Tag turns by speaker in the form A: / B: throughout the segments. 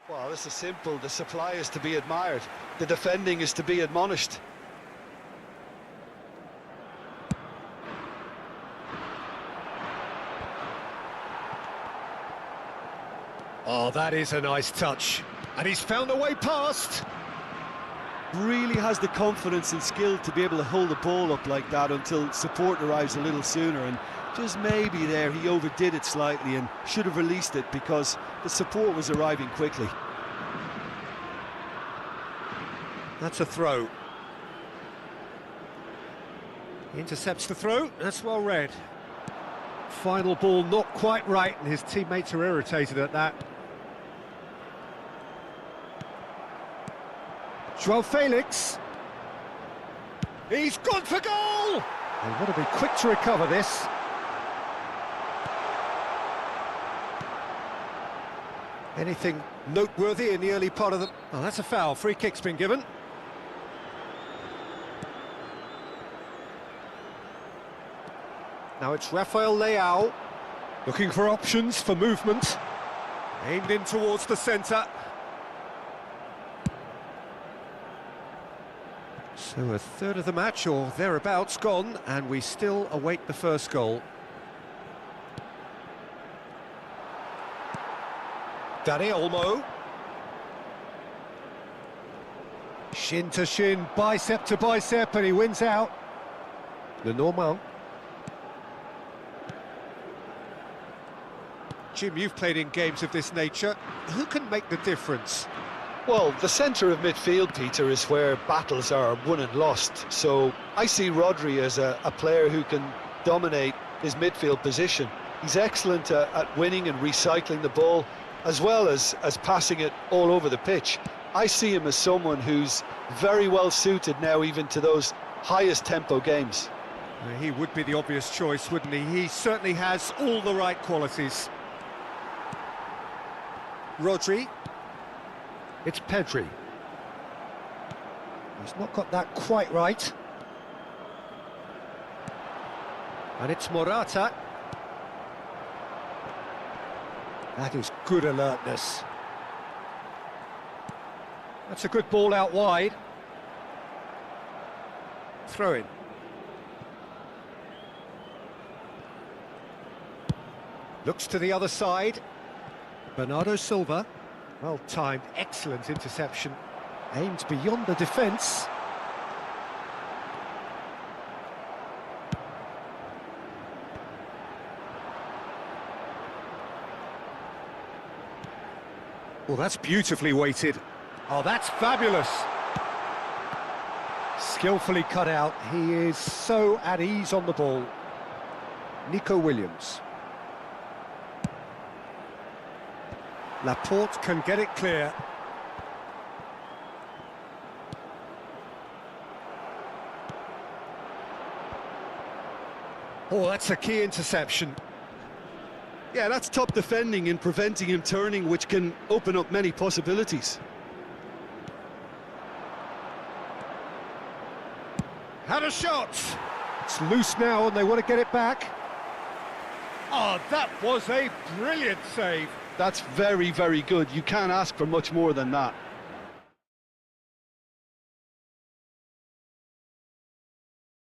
A: Well, this is simple. The supply is to be admired. The defending is to be admonished.
B: Oh, that is a nice touch. And he's found a way past.
A: Really has the confidence and skill to be able to hold the ball up like that until support arrives a little sooner, and just maybe there he overdid it slightly and should have released it because the support was arriving quickly.
B: That's a throw. He intercepts the throw, that's well read. Final ball not quite right, and his teammates are irritated at that. João Felix. He's gone for goal! They've got to be quick to recover this. Anything noteworthy in the early part of the... Oh, that's a foul. Free kick's been given. Now it's Rafael Leao, looking for options for movement. Aimed in towards the centre. So a third of the match, or thereabouts, gone, and we still await the first goal. Dani Olmo. Shin to shin, bicep to bicep, and he wins out. Lenormand. Jim, you've played in games of this nature. Who can make the difference?
A: Well, the centre of midfield, Peter, is where battles are won and lost. So I see Rodri as a player who can dominate his midfield position. He's excellent at winning and recycling the ball, as well as passing it all over the pitch. I see him as someone who's very well suited now even to those highest tempo games.
B: He would be the obvious choice, wouldn't he? He certainly has all the right qualities. Rodri. It's Pedri. He's not got that quite right. And it's Morata. That is good alertness. That's a good ball out wide. Throw in. Looks to the other side. Bernardo Silva. Well timed, excellent interception. Aimed beyond the defence. Well, that's beautifully weighted. Oh, that's fabulous. Skillfully cut out. He is so at ease on the ball. Nico Williams. Laporte can get it clear. Oh, that's a key interception.
A: Yeah, that's top defending and preventing him turning, which can open up many possibilities.
B: Had a shot. It's loose now and they want to get it back. Oh, that was a brilliant save.
A: That's very, very good. You can't ask for much more than that.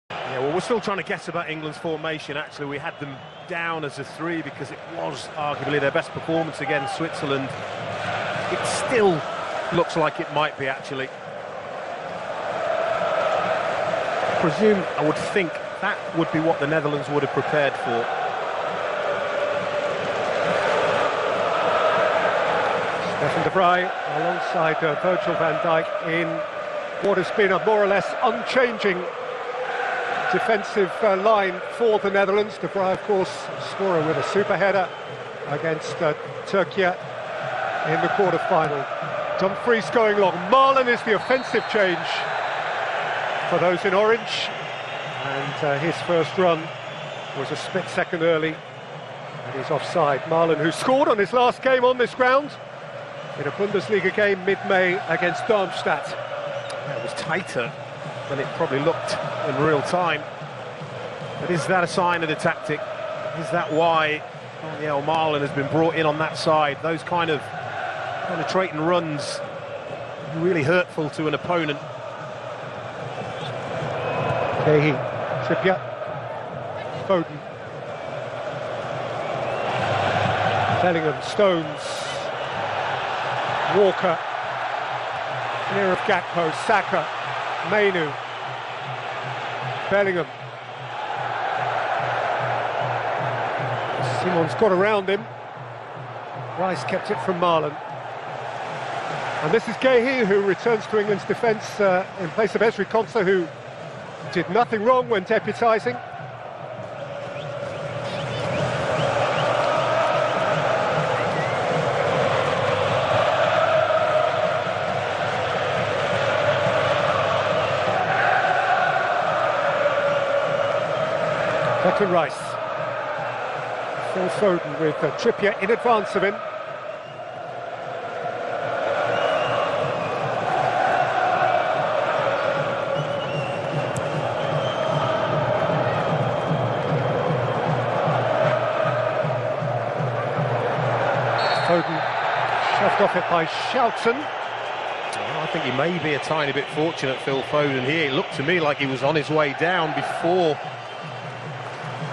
C: Yeah, well, we're still trying to guess about England's formation. Actually, we had them down as a 3 because it was arguably their best performance against Switzerland. It still looks like it might be, actually. I would think that would be what the Netherlands would have prepared for.
B: Stefan de Vrij alongside Virgil van Dijk in what has been a more or less unchanging defensive line for the Netherlands. De Vrij, of course, scorer with a super header against Turkey in the quarter-final. Dumfries going long. Marlon is the offensive change for those in orange, and his first run was a split second early, and he's offside. Marlon, who scored on his last game on this ground in a Bundesliga game mid-May against Darmstadt.
C: It was tighter than it probably looked in real time. But is that a sign of the tactic? Is that why Marlon has been brought in on that side? Those kind of penetrating runs, really hurtful to an opponent.
B: Gahey, Trippier, Foden, Bellingham, Stones, Walker, clear of Gakpo, Saka, Mainu, Bellingham. Simon's got around him. Rice kept it from Marlon. And this is Gahey, who returns to England's defence in place of Ezri Konsa, who did nothing wrong when deputising. Declan Rice. Phil Foden with Trippier in advance of him. Foden shoved off it by Shelton.
C: I think he may be a tiny bit fortunate, Phil Foden, here. It looked to me like he was on his way down before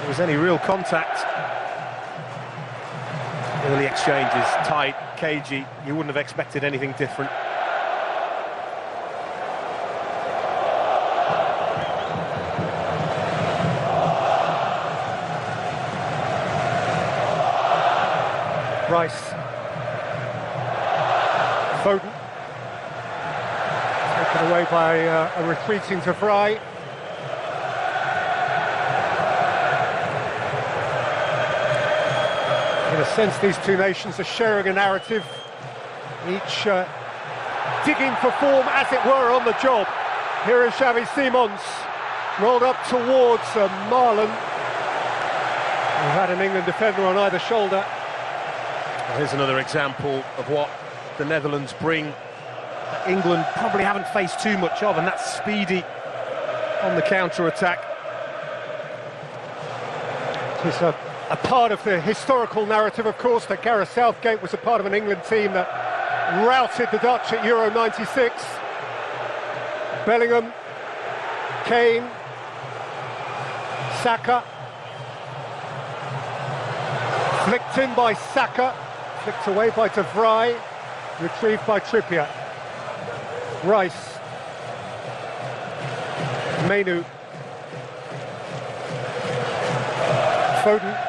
C: there was any real contact. Early exchanges, tight, cagey. You wouldn't have expected anything different.
B: Rice. Foden. Taken away by a retreating De Vrij. In a sense, these two nations are sharing a narrative, each digging for form, as it were, on the job. Here is Xavi Simons, rolled up towards Marlon, who had an England defender on either shoulder.
C: Well, here's another example of what the Netherlands bring. England probably haven't faced too much of, and that's speedy on the counter-attack.
B: It's a part of the historical narrative, of course, that Gareth Southgate was a part of an England team that routed the Dutch at Euro 96. Bellingham, Kane, Saka. Flicked in by Saka, flicked away by De Vrij, retrieved by Trippier. Rice. Mainu. Foden.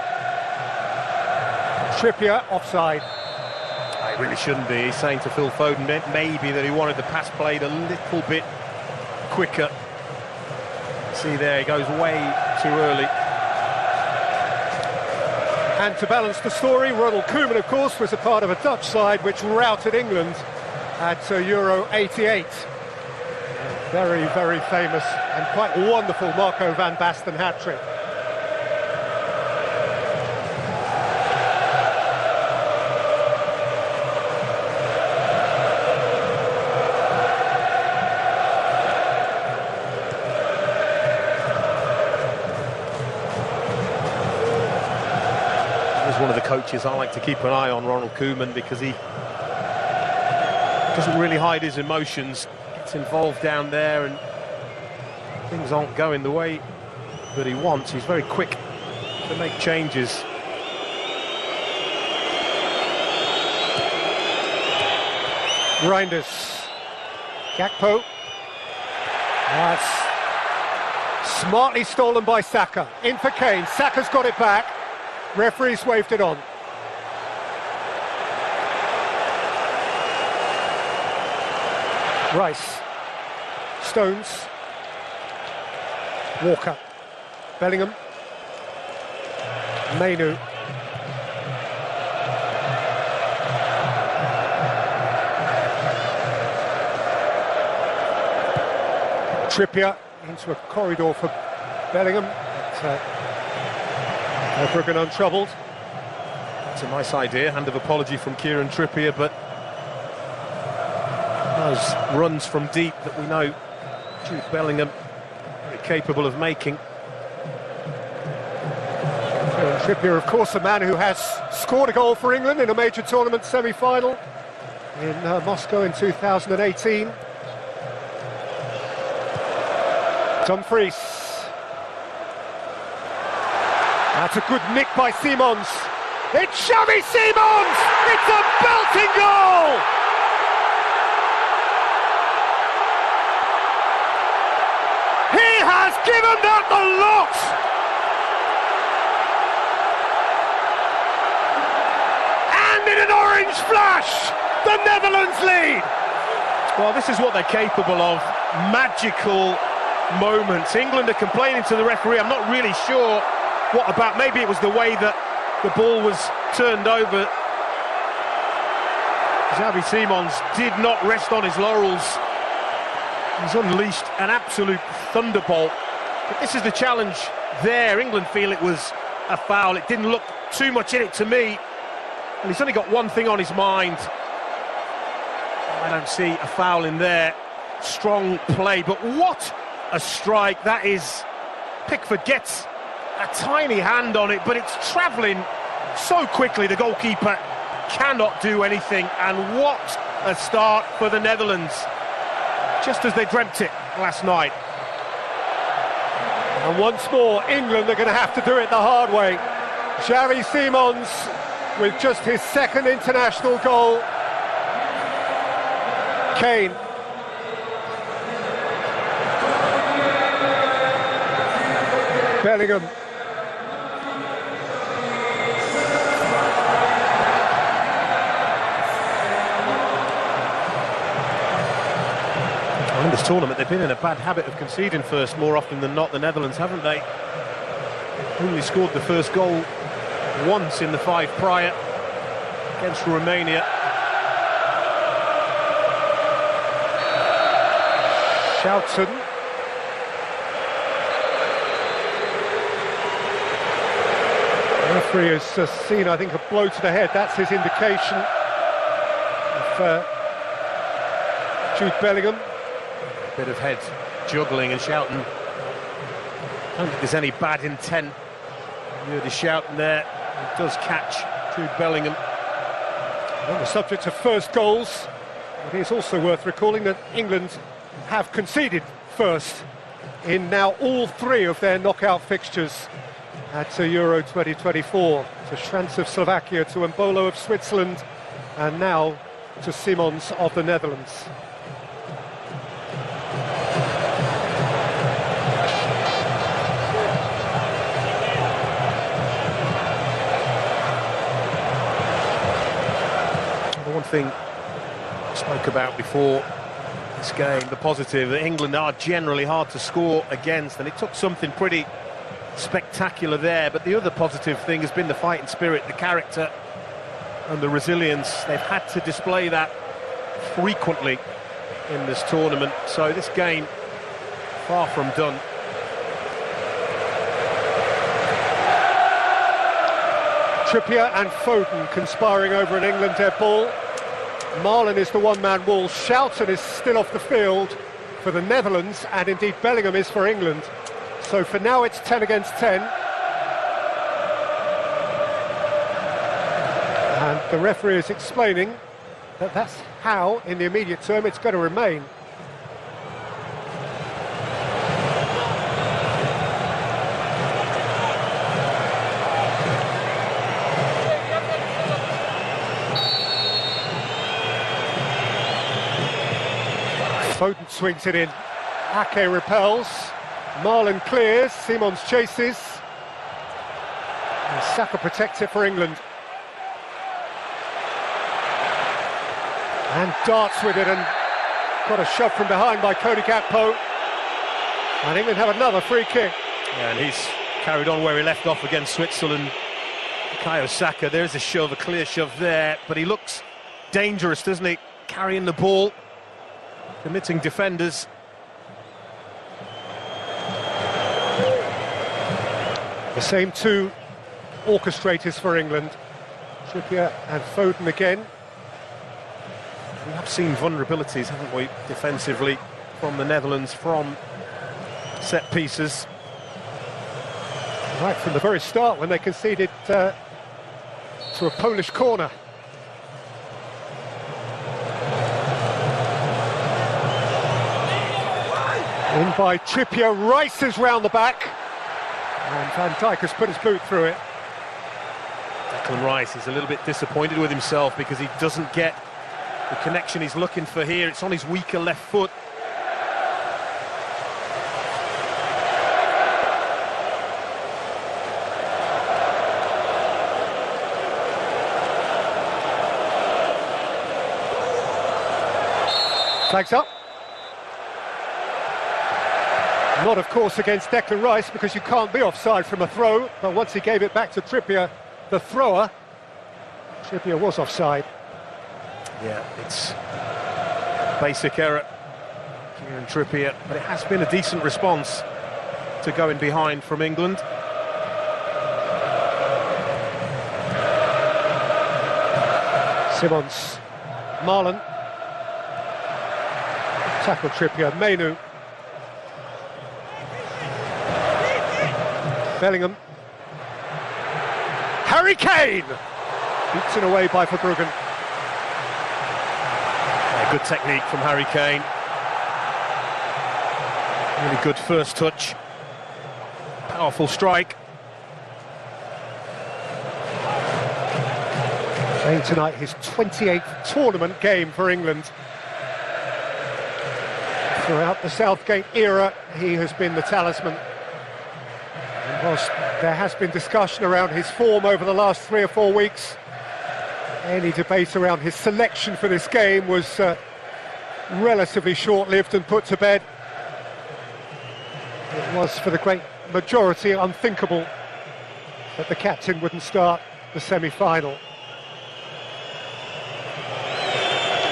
B: Trippier, offside.
C: It really shouldn't be. He's saying to Phil Foden maybe that he wanted the pass played a little bit quicker. See there, he goes way too early.
B: And to balance the story, Ronald Koeman, of course, was a part of a Dutch side which routed England at Euro 88. Very, very famous and quite wonderful Marco van Basten hat-trick.
C: One of the coaches I like to keep an eye on, Ronald Koeman, because he doesn't really hide his emotions, gets involved down there and things aren't going the way that he wants. He's very quick to make changes.
B: Reinders. Gakpo. That's smartly stolen by Saka. In for Kane. Saka's got it back. Referee's waved it on. Rice. Stones. Walker. Bellingham. Mainu. Trippier into a corridor for Bellingham. Verbruggen untroubled.
C: It's a nice idea, hand of apology from Kieran Trippier, but those runs from deep that we know Jude Bellingham very capable of making.
B: Kieran Trippier, of course, a man who has scored a goal for England in a major tournament semi-final. in Moscow in 2018. Dumfries. That's a good nick by Simons. It's Xavi Simons! It's a belting goal! He has given that the lot! And in an orange flash, the Netherlands lead!
C: Well, this is what they're capable of. Magical moments. England are complaining to the referee. I'm not really sure what about. Maybe it was the way that the ball was turned over. Xavi Simons did not rest on his laurels. He's unleashed an absolute thunderbolt. But this is the challenge there. England feel it was a foul. It didn't look too much in it to me. And he's only got one thing on his mind. I don't see a foul in there. Strong play, but what a strike that is. Pickford gets a tiny hand on it, but it's travelling so quickly, the goalkeeper cannot do anything. And what a start for the Netherlands, just as they dreamt it last night.
B: And once more, England are going to have to do it the hard way. Xavi Simons with just his second international goal. Kane. Bellingham.
C: In this tournament, they've been in a bad habit of conceding first more often than not, the Netherlands, haven't they? Only scored the first goal once in the 5 prior against Romania.
B: Schouten. The referee has just seen, I think, a blow to the head. That's his indication of Jude Bellingham.
C: Bit of head juggling, and Schouten, I don't think there's any bad intent. You're shouting there. He does catch Jude Bellingham.
B: On the subject of first goals, it is also worth recalling that England have conceded first in now all 3 of their knockout fixtures at Euro 2024. To Schranz of Slovakia, to Embolo of Switzerland, and now to Simons of the Netherlands.
C: Thing I spoke about before this game, the positive, that England are generally hard to score against, and it took something pretty spectacular there. But the other positive thing has been the fighting spirit, the character and the resilience. They've had to display that frequently in this tournament, so this game far from done.
B: Trippier and Foden conspiring over an England dead ball. Marlon is the one-man wall. Schouten is still off the field for the Netherlands, and indeed Bellingham is for England. So for now it's 10 against 10. And the referee is explaining that that's how, in the immediate term, it's going to remain. Foden swings it in. Ake repels. Marlon clears. Simons chases. And Saka protects it for England. And darts with it, and got a shove from behind by Cody Gakpo. And England have another free kick.
C: Yeah, and he's carried on where he left off against Switzerland. Bukayo Saka, there's a shove, a clear shove there, but he looks dangerous, doesn't he? Carrying the ball, committing defenders.
B: The same 2 orchestrators for England, Trippier and Foden again.
C: We have seen vulnerabilities, haven't we, defensively from the Netherlands, from set pieces.
B: Right from the very start when they conceded to a Polish corner. In by Trippier, races round the back, and Van Dijk has put his boot through it.
C: Declan Rice is a little bit disappointed with himself because he doesn't get the connection he's looking for here. It's on his weaker left foot.
B: Flags up. Not, of course, against Declan Rice, because you can't be offside from a throw, but once he gave it back to Trippier, the thrower, Trippier was offside.
C: Yeah, it's basic error, Kieran Trippier, but it has been a decent response to going behind from England.
B: Simons, Marlon, tackle Trippier, Mainu. Bellingham. Harry Kane! Beaten away by Verbruggen.
C: Yeah, good technique from Harry Kane. Really good first touch. Powerful strike.
B: Playing tonight his 28th tournament game for England. Throughout the Southgate era, he has been the talisman. And whilst there has been discussion around his form over the last 3 or 4 weeks, any debate around his selection for this game was relatively short-lived and put to bed. It was, for the great majority, unthinkable that the captain wouldn't start the semi-final.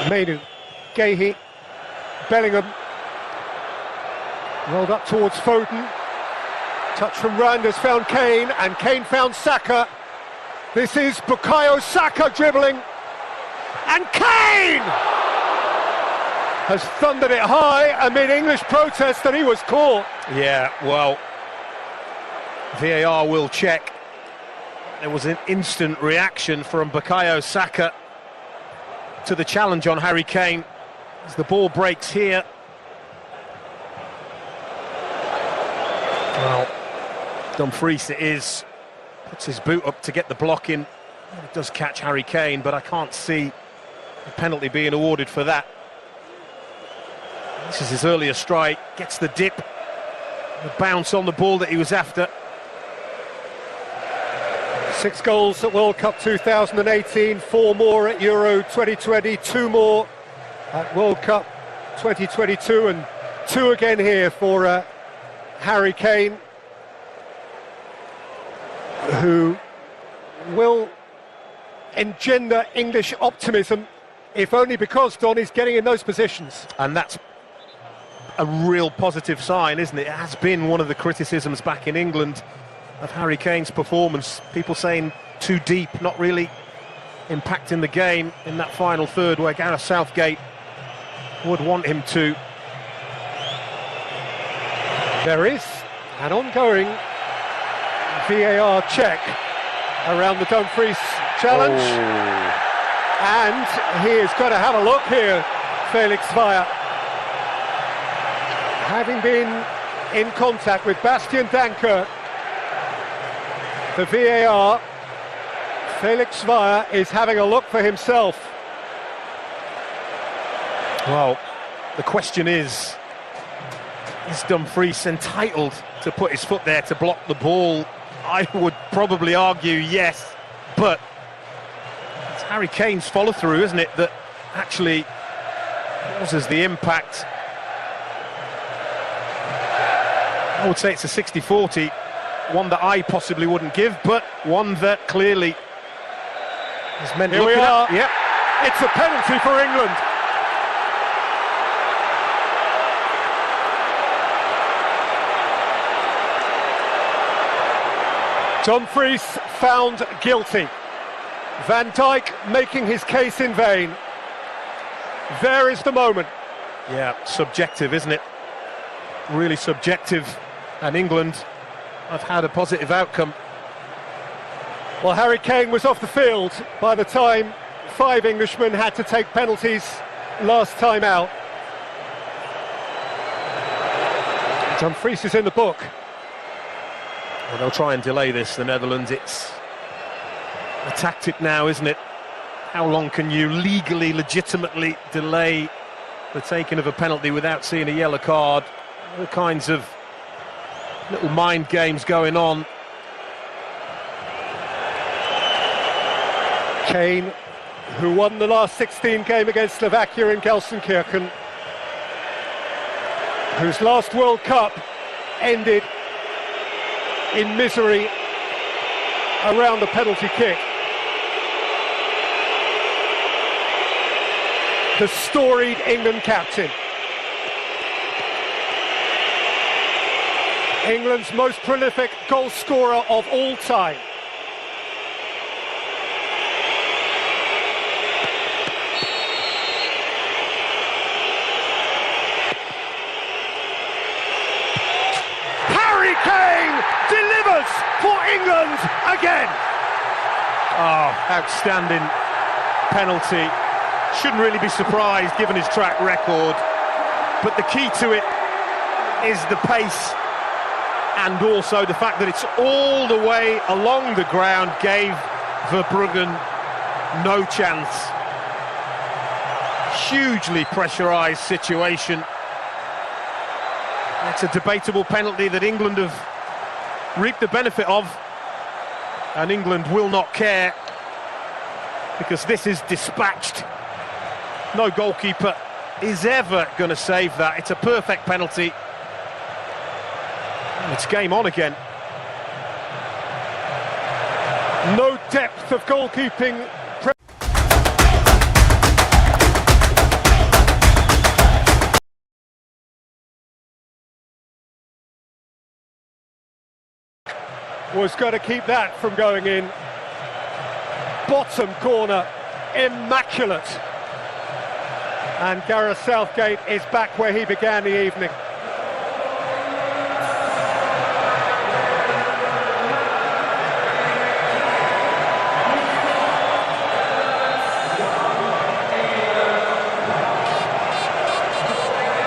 B: Mainu, Gahey, Bellingham, rolled up towards Foden. Touch from Randers found Kane, and Kane found Saka. This is Bukayo Saka dribbling, and Kane has thundered it high amid English protest that he was caught.
C: Yeah, well, VAR will check. There was an instant reaction from Bukayo Saka to the challenge on Harry Kane as the ball breaks here. Well, Dumfries it is, puts his boot up to get the block in. It does catch Harry Kane, but I can't see a penalty being awarded for that. This is his earlier strike, gets the dip, the bounce on the ball that he was after.
B: 6 goals at World Cup 2018, 4 more at Euro 2020, 2 more at World Cup 2022, and 2 again here for Harry Kane, who will engender English optimism, if only because Donny's getting in those positions.
C: And that's a real positive sign, isn't it? It has been one of the criticisms back in England of Harry Kane's performance. People saying too deep, not really impacting the game in that final third where Gareth Southgate would want him to.
B: There is an ongoing VAR check around the Dumfries challenge. And he is going to have a look here, Felix Weyer. Having been in contact with Bastian Dankert, the VAR, Felix Weyer is having a look for himself.
C: Well, the question is Dumfries entitled to put his foot there to block the ball? I would probably argue yes, but it's Harry Kane's follow-through, isn't it, that actually causes the impact. I would say it's a 60-40, one that I possibly wouldn't give, but one that clearly is meant to
B: Here we are.
C: Yep.
B: It's a penalty for England. Dumfries found guilty. Van Dijk making his case in vain. There is the moment.
C: Yeah, subjective, isn't it? Really subjective. And England have had a positive outcome.
B: Well, Harry Kane was off the field by the time 5 Englishmen had to take penalties last time out. Dumfries is in the book.
C: Well, they'll try and delay this, the Netherlands. It's a tactic now, isn't it? How long can you legally, legitimately delay the taking of a penalty without seeing a yellow card? All kinds of little mind games going on.
B: Kane, who won the last 16 game against Slovakia in Gelsenkirchen, whose last World Cup ended in misery around the penalty kick. The storied England captain. England's most prolific goal scorer of all time. Harry Kane delivers for England again.
C: Oh, outstanding penalty. Shouldn't really be surprised given his track record, but the key to it is the pace and also the fact that it's all the way along the ground gave Verbruggen no chance. Hugely pressurised situation. It's a debatable penalty that England have reaped the benefit of, and England will not care because this is dispatched. No goalkeeper is ever going to save that. It's a perfect penalty. It's game on again.
B: No depth of goalkeeping. Was going to keep that from going in. Bottom corner, immaculate. And Gareth Southgate is back where he began the evening.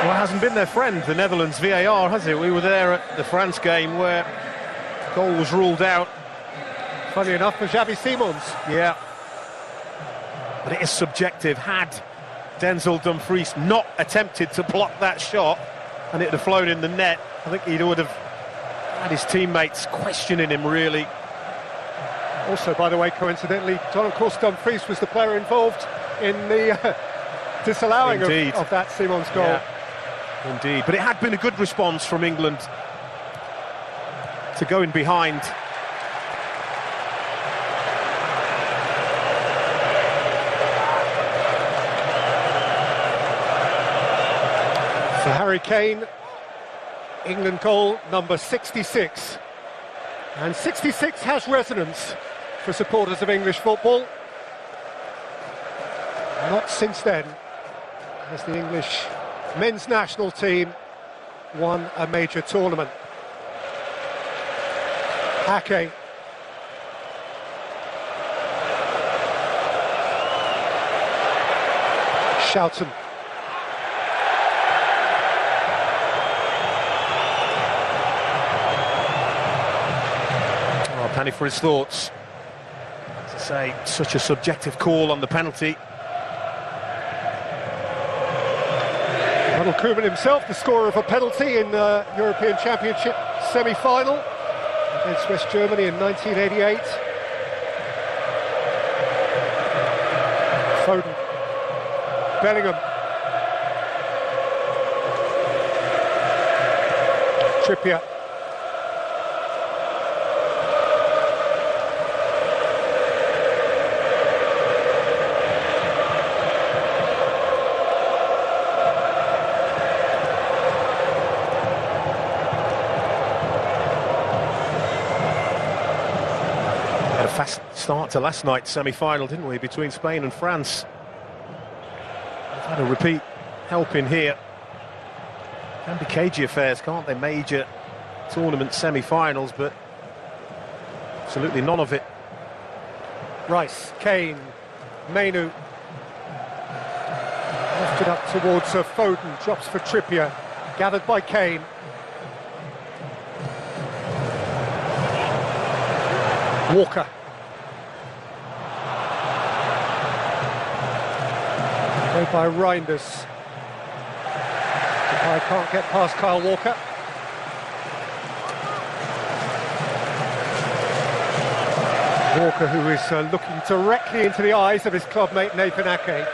C: Well, it hasn't been their friend, the Netherlands VAR, has it? We were there at the France game where goal was ruled out.
B: Funny enough for Xavi Simons.
C: Yeah. But it is subjective. Had Denzel Dumfries not attempted to block that shot and it had flown in the net, I think he would have had his teammates questioning him, really.
B: Also, by the way, coincidentally, of course, Dumfries was the player involved in the disallowing of that Simons goal.
C: Yeah. Indeed, but it had been a good response from England to go in behind.
B: For Harry Kane, England goal number 66. And 66 has resonance for supporters of English football. Not since then has the English men's national team won a major tournament. Ake. Schouten.
C: Oh, Penny for his thoughts. As I say, such a subjective call on the penalty.
B: Ronald Koeman himself, the scorer of a penalty in the European Championship semi-final against West Germany in 1988. Foden. Bellingham. Trippier.
C: Had a fast start to last night's semi-final, didn't we, between Spain and France? We've had a repeat helping here. Can be cagey affairs, can't they? Major tournament semi-finals, but absolutely none of it.
B: Rice, Kane, Mainu. Lifted up towards Foden, drops for Trippier, gathered by Kane. Walker. Played by Reinders. I can't get past Kyle Walker. Walker, who is looking directly into the eyes of his clubmate Nathan Ake.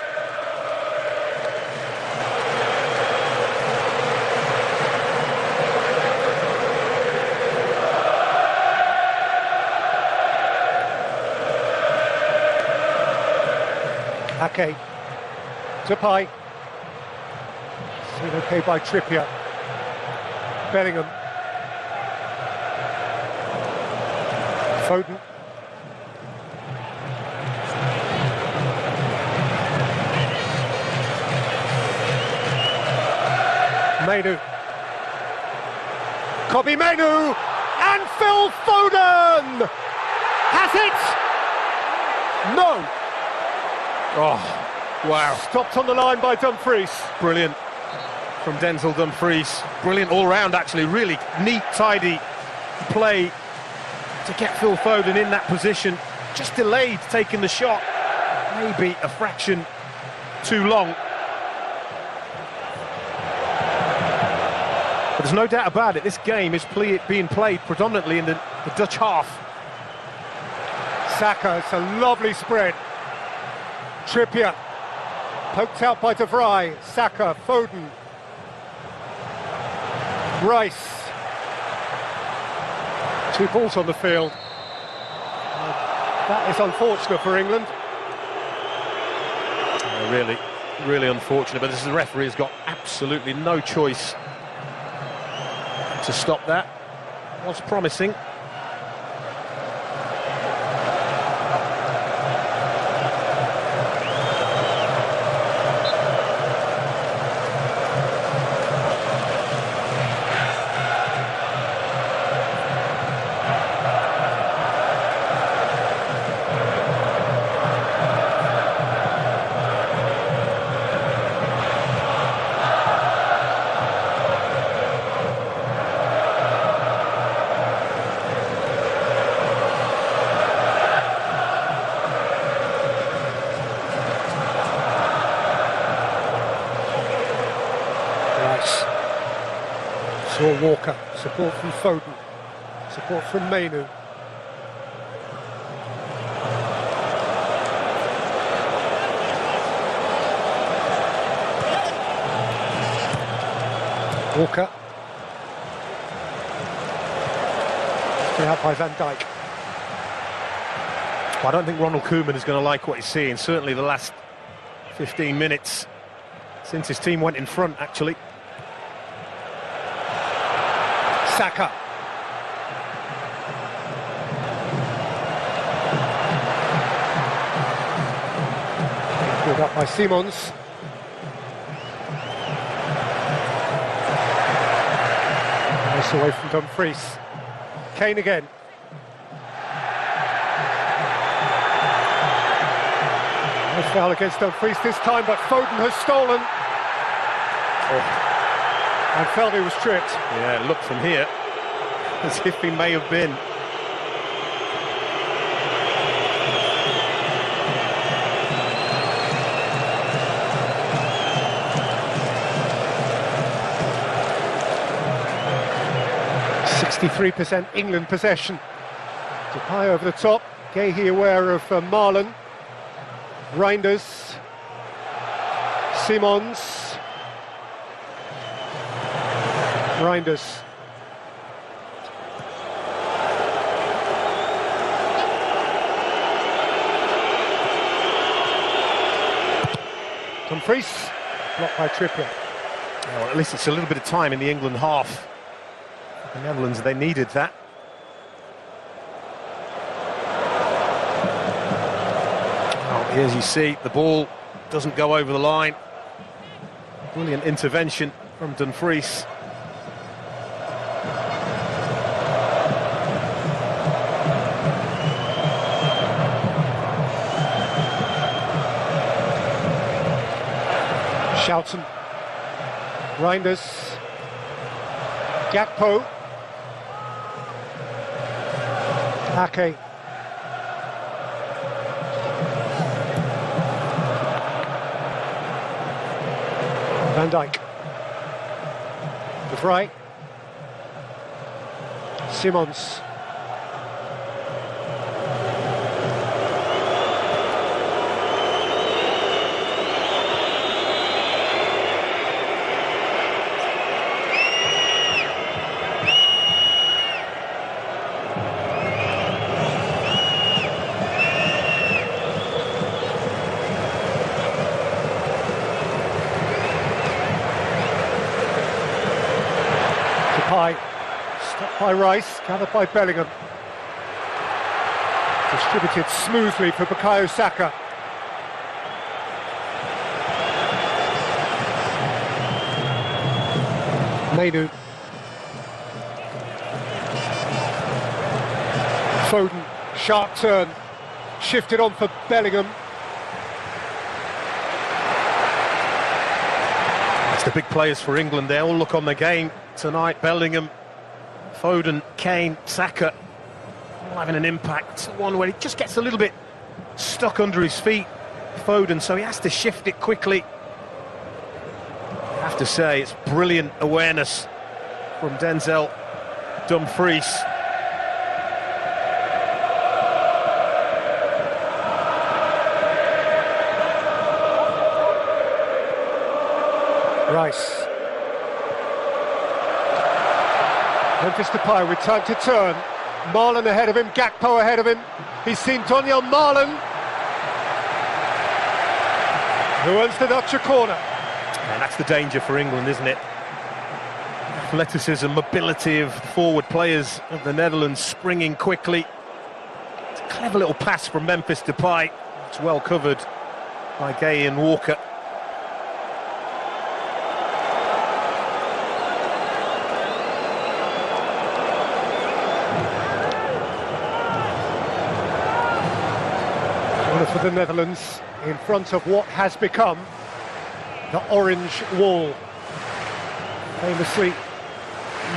B: Ake to Pai. Seen okay by Trippier. Bellingham. Foden. Mainu. Kobbie Mainu. And Phil Foden has it. No.
C: Oh, wow.
B: Stopped on the line by Dumfries.
C: Brilliant from Denzel Dumfries. Brilliant all round, actually. Really neat, tidy play to get Phil Foden in that position. Just delayed taking the shot. Maybe a fraction too long. But there's no doubt about it, this game is being played predominantly in the Dutch half.
B: Saka, it's a lovely spread. Trippier, poked out by De Vrij. Saka, Foden. Rice. 2 balls on the field. That is unfortunate for England.
C: Really, really unfortunate, but the referee has got absolutely no choice to stop that. Was promising.
B: Walker, support from Foden, support from Mainu. Walker. Still out by Van Dijk.
C: Well, I don't think Ronald Koeman is going to like what he's seeing, certainly the last 15 minutes since his team went in front, actually.
B: Saka. Pulled up by Simons. Nice away from Dumfries. Kane again. No foul against Dumfries this time, but Foden has stolen. Oh. And felt he was tripped.
C: Yeah, look from here, as if he may have been.
B: %63% England possession. Depay over the top. Gahey aware of Marlon. Reinders. Simons. Reinders. Dumfries, blocked by Trippier.
C: Well, at least it's a little bit of time in the England half. The Netherlands, they needed that. Oh, here, as you see, the ball doesn't go over the line. Brilliant intervention from Dumfries.
B: Shelton, Reinders, Gakpo, Ake, Van Dijk. De Vrij. Simons. Stopped by Rice, gathered by Bellingham. Distributed smoothly for Bukayo Saka. Mainu. Foden, sharp turn, shifted on for Bellingham.
C: It's the big players for England, they all look on the game tonight. Bellingham, Foden, Kane, Saka, all having an impact. One where he just gets a little bit stuck under his feet, Foden, so he has to shift it quickly. I have to say, it's brilliant awareness from Denzel Dumfries.
B: Rice. Memphis Depay with time to turn. Marlon ahead of him, Gakpo ahead of him. He's seen Donyell Marlon, who earns the notcher corner.
C: And that's the danger for England, isn't it? Athleticism, mobility of forward players of the Netherlands springing quickly. It's a clever little pass from Memphis Depay. It's well covered by Gay and Walker.
B: For the Netherlands in front of what has become the orange wall. Famously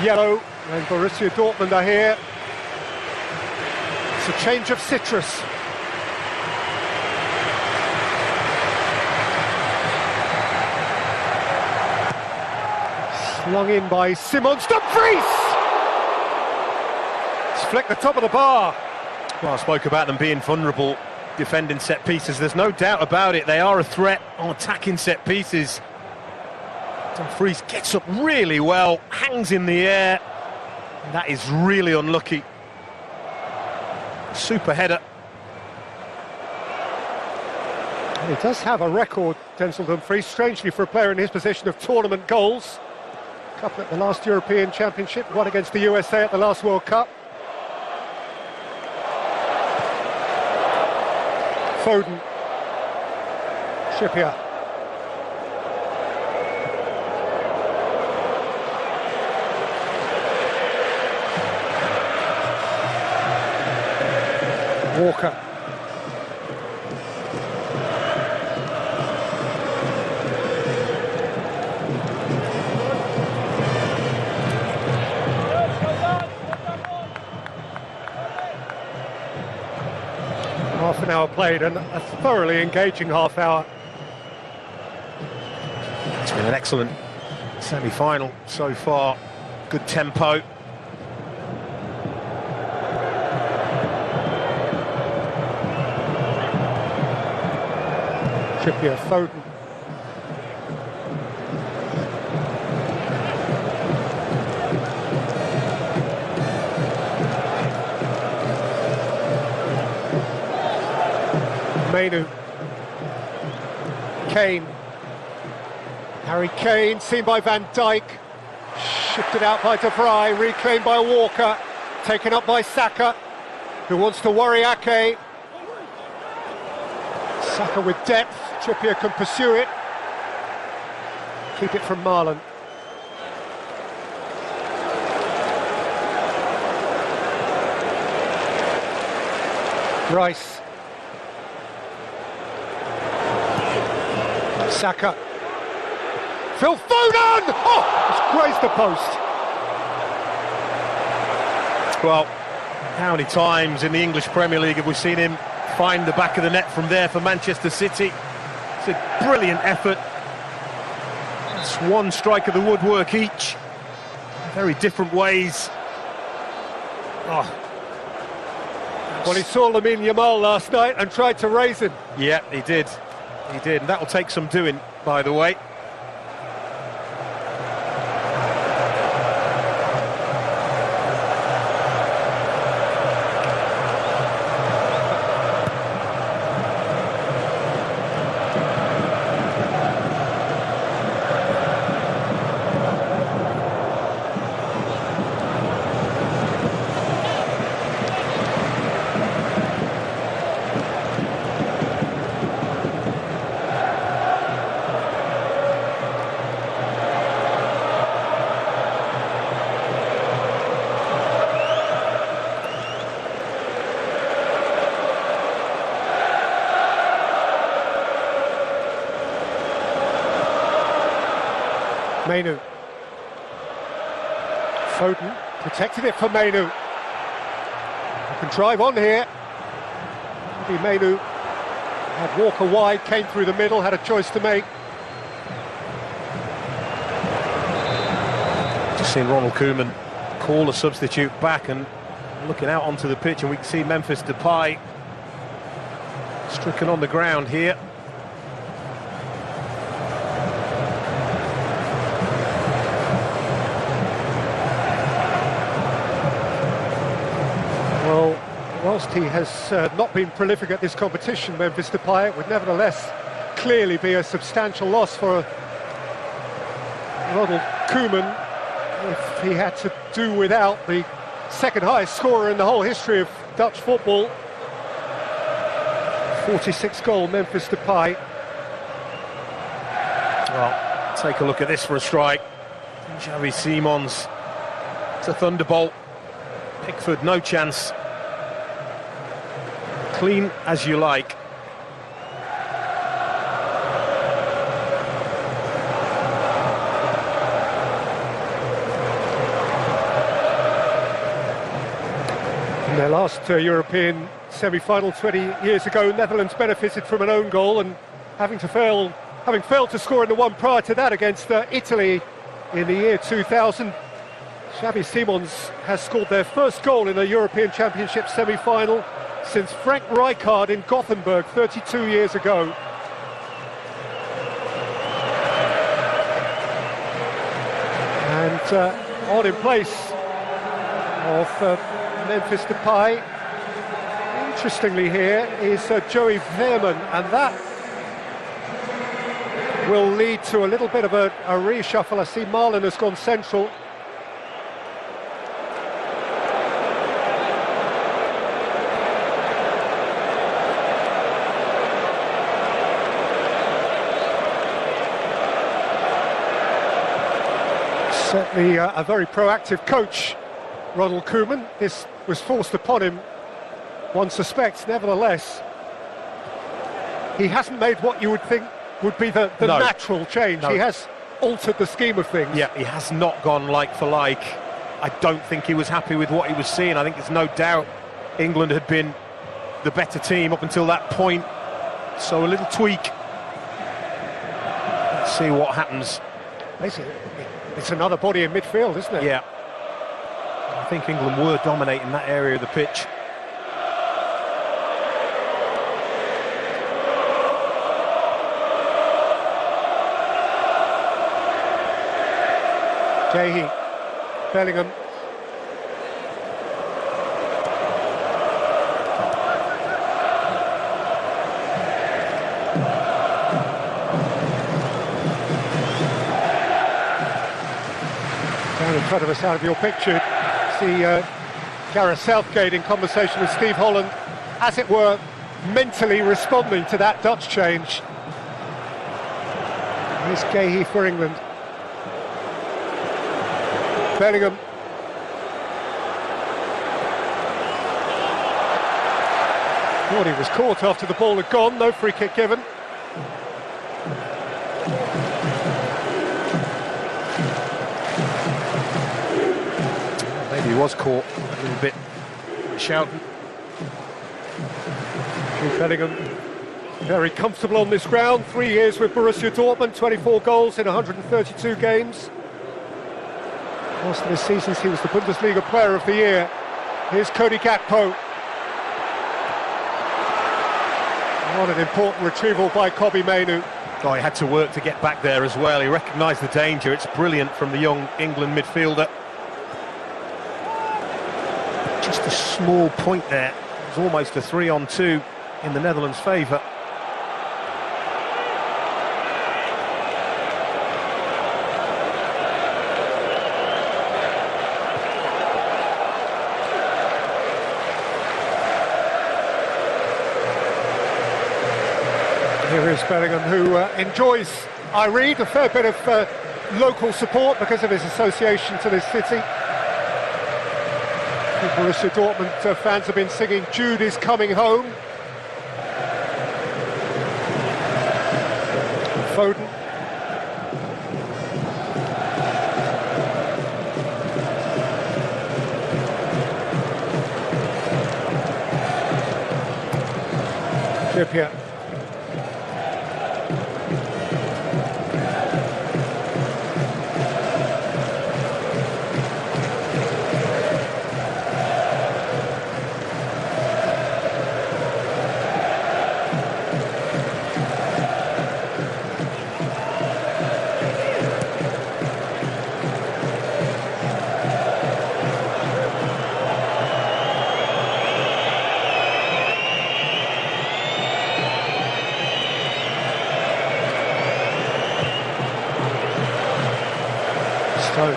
B: yellow when Borussia Dortmund are here. It's a change of citrus. Slung in by Simons. Dumfries! It's flicked the top of the bar.
C: Well, I spoke about them being vulnerable defending set pieces. There's no doubt about it. They are a threat on attacking set pieces. Dumfries gets up really well, hangs in the air. That is really unlucky. Super header.
B: He does have a record, Denzel Dumfries, strangely for a player in his position, of tournament goals. A couple at the last European Championship, one against the USA at the last World Cup. Foden, Trippier. Walker. Half an hour played and a thoroughly engaging half hour.
C: It's been an excellent semi-final so far. Good tempo.
B: Trippier, Foden. Mainu. Kane. Harry Kane, seen by Van Dijk. Shifted out by De Vrij, reclaimed by Walker. Taken up by Saka, who wants to worry Ake. Saka with depth. Trippier can pursue it. Keep it from Marlon. Rice. Saka. Phil Foden! Oh, it's grazed the post.
C: Well, how many times in the English Premier League have we seen him find the back of the net from there for Manchester City? It's a brilliant effort. It's one strike of the woodwork each. Very different ways. Oh.
B: Well, he saw Lamine Yamal last night and tried to raise him.
C: Yeah, he did. He did, and that'll take some doing, by the way.
B: Mainu. Foden protected it for Mainu. He can drive on here. Maybe Mainu had Walker wide, came through the middle, had a choice to make.
C: Just seen Ronald Koeman call a substitute back and looking out onto the pitch, and we can see Memphis Depay stricken on the ground here.
B: Well, whilst he has not been prolific at this competition, Memphis Depay, it would nevertheless clearly be a substantial loss for Ronald Koeman if he had to do without the second highest scorer in the whole history of Dutch football. 46-goal Memphis Depay.
C: Well, take a look at this for a strike. Xavi Simons, it's a thunderbolt. Pickford, no chance. Clean as you like.
B: In their last European semi-final 20 years ago, Netherlands benefited from an own goal, and having failed to score in the one prior to that against Italy in the year 2000, Xavi Simons has scored their first goal in a European Championship semi-final since Frank Rijkaard in Gothenburg 32 years ago. And on in place of Memphis Depay, interestingly here, is Joey Veerman, and that will lead to a little bit of a reshuffle. I see Marlon has gone central. Certainly a very proactive coach, Ronald Koeman. This was forced upon him, one suspects. Nevertheless, he hasn't made what you would think would be the
C: No.
B: natural change.
C: No.
B: He has altered the scheme of things.
C: Yeah, he has not gone like for like. I don't think he was happy with what he was seeing. I think there's no doubt England had been the better team up until that point. So a little tweak. Let's see what happens.
B: It's another body in midfield, isn't it?
C: Yeah. I think England were dominating that area of the pitch.
B: Gahey, Bellingham. Down in front of us, out of your picture, see Gareth Southgate in conversation with Steve Holland, as it were, mentally responding to that Dutch change. Here's Gahey for England. Bellingham. Thought he was caught after the ball had gone, no free kick given.
C: Maybe he was caught a little bit shouting.
B: Bellingham. Very comfortable on this ground. 3 years with Borussia Dortmund, 24 goals in 132 games. Last of his seasons, he was the Bundesliga Player of the Year. Here's Cody Gakpo. What an important retrieval by Kobbie Mainoo.
C: Oh, he had to work to get back there as well. He recognised the danger. It's brilliant from the young England midfielder. Just a small point there. It was almost a 3-on-2 in the Netherlands' favour.
B: Here is Bellingham, who enjoys, I read, a fair bit of local support because of his association to this city. The Borussia Dortmund fans have been singing "Jude is coming home." Foden. Trippier.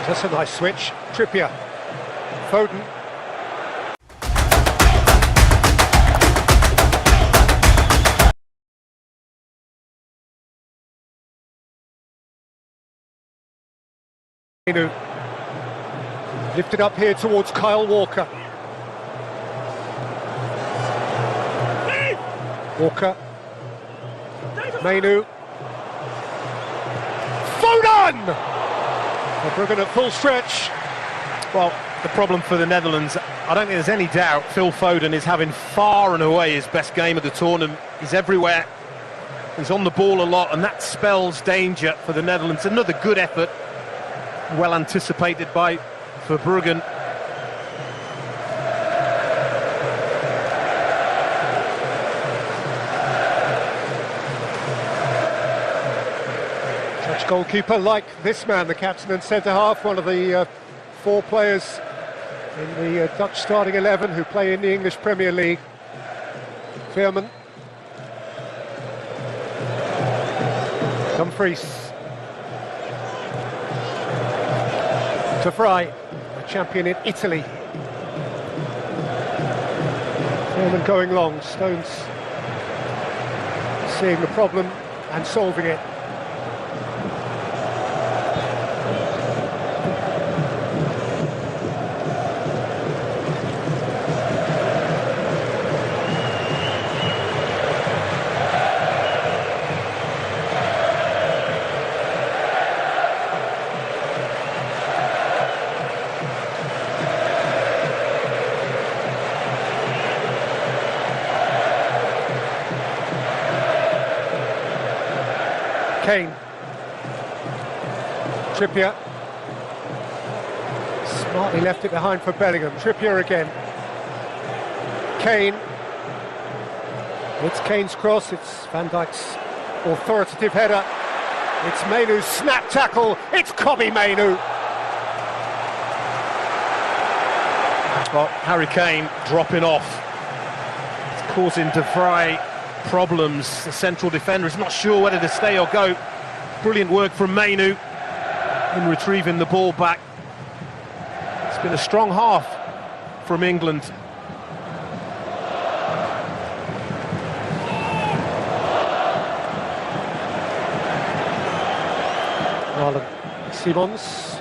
B: That's a nice switch. Trippier. Foden. Lifted up here towards Kyle Walker. Walker. Mainoo. Foden! Bruggen at full stretch.
C: Well, the problem for the Netherlands, I don't think there's any doubt Phil Foden is having far and away his best game of the tournament. He's everywhere, he's on the ball a lot, and that spells danger for the Netherlands. Another good effort, well anticipated by Verbruggen.
B: Goalkeeper like this man, the captain and centre-half, one of the 4 players in the Dutch starting 11 who play in the English Premier League. Veerman. Dumfries. To Fry, a champion in Italy. Veerman going long, Stones seeing the problem and solving it. Kane. Trippier. Smartly left it behind for Bellingham. Trippier again. Kane. It's Kane's cross. It's Van Dijk's authoritative header. It's Mainoo's snap tackle. It's Kobbie Mainoo.
C: Well, Harry Kane dropping off. It's causing De Vrij problems. The central defender is not sure whether to stay or go. Brilliant work from Mainoo in retrieving the ball back. It's been a strong half from England.
B: Simons.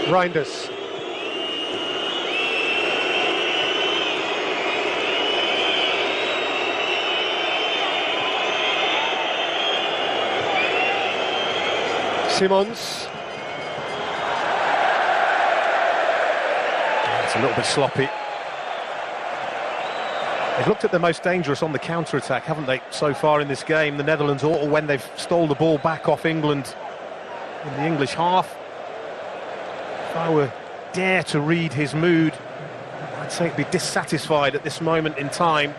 B: Reinders. Simons.
C: It's a little bit sloppy. They've looked at the most dangerous on the counter-attack, haven't they, so far in this game, the Netherlands, or when they've stole the ball back off England in the English half. If I were dare to read his mood, I'd say he'd be dissatisfied at this moment in time.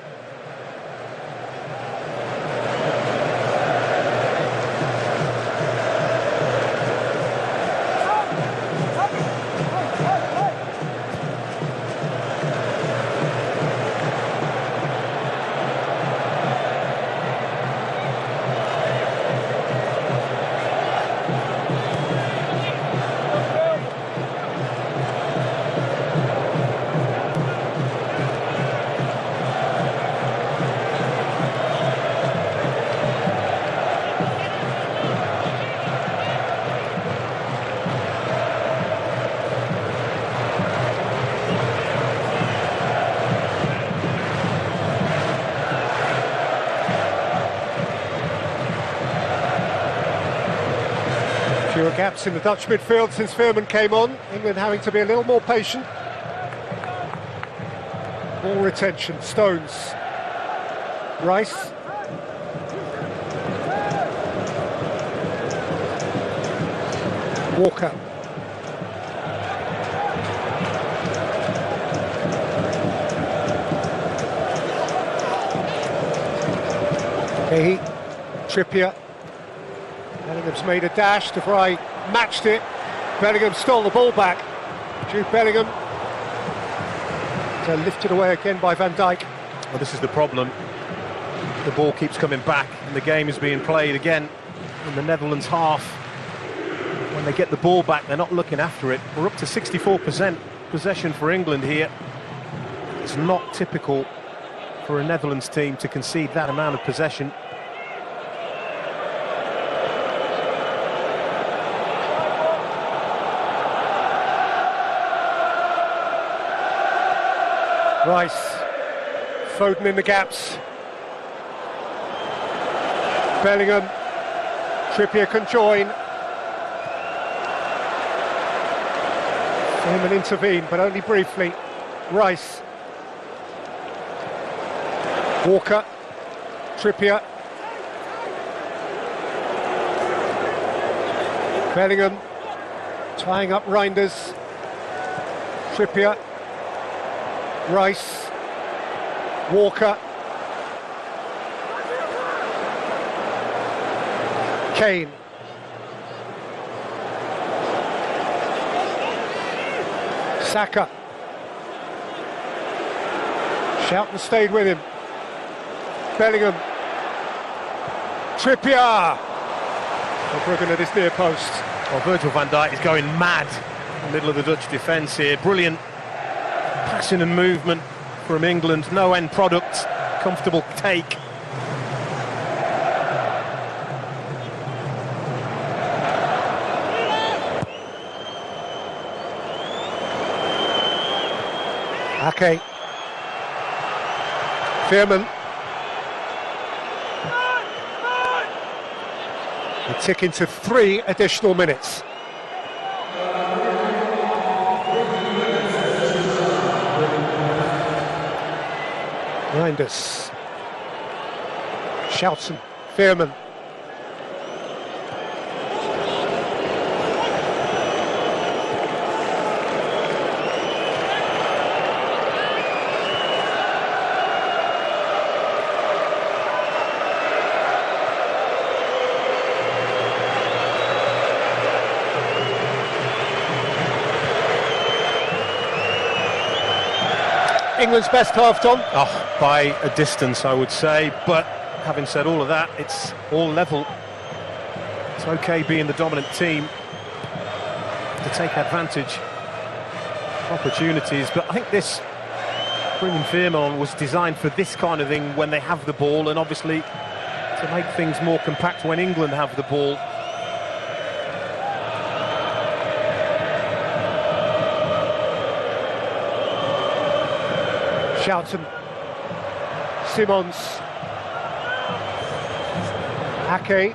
B: Fewer gaps in the Dutch midfield since Veerman came on. England having to be a little more patient. Ball retention, Stones. Rice. Walker. Cahill. Trippier. Bellingham's made a dash, De Vrij matched it, Bellingham stole the ball back. Jude Bellingham lifted away again by Van Dijk.
C: Well, this is the problem. The ball keeps coming back and the game is being played again in the Netherlands half. When they get the ball back, they're not looking after it. We're up to 64% possession for England here. It's not typical for a Netherlands team to concede that amount of possession.
B: Rice, Foden in the gaps. Bellingham, Trippier can join. Veerman intervened, but only briefly. Rice. Walker, Trippier. Bellingham, tying up Reinders. Trippier. Rice, Walker, Kane, Saka, Shelton stayed with him, Bellingham, Trippier, Bruggen at his near post.
C: Well, Virgil van Dijk is going mad in the middle of the Dutch defence here. Brilliant passing and movement from England, no end product, comfortable take.
B: Ake, Veerman. We tick into 3 additional minutes. Reinders, Shelton, Veerman. England's best half, Tom?
C: Oh, by a distance, I would say. But having said all of that, it's all level. It's okay being the dominant team to take advantage of opportunities. But I think this bringing Veerman on was designed for this kind of thing when they have the ball, and obviously to make things more compact when England have the ball.
B: Shelton, Simons, Ake,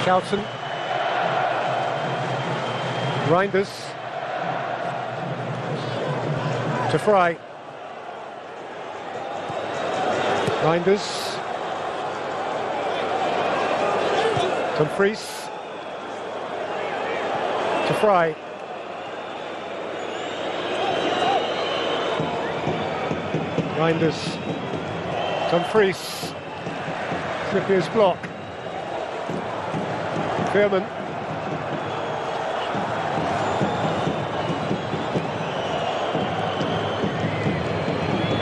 B: Shelton, Reinders to Fry. Reinders. Dumfries to Fry. Reinders. Dumfries. Trippier's block. Veerman.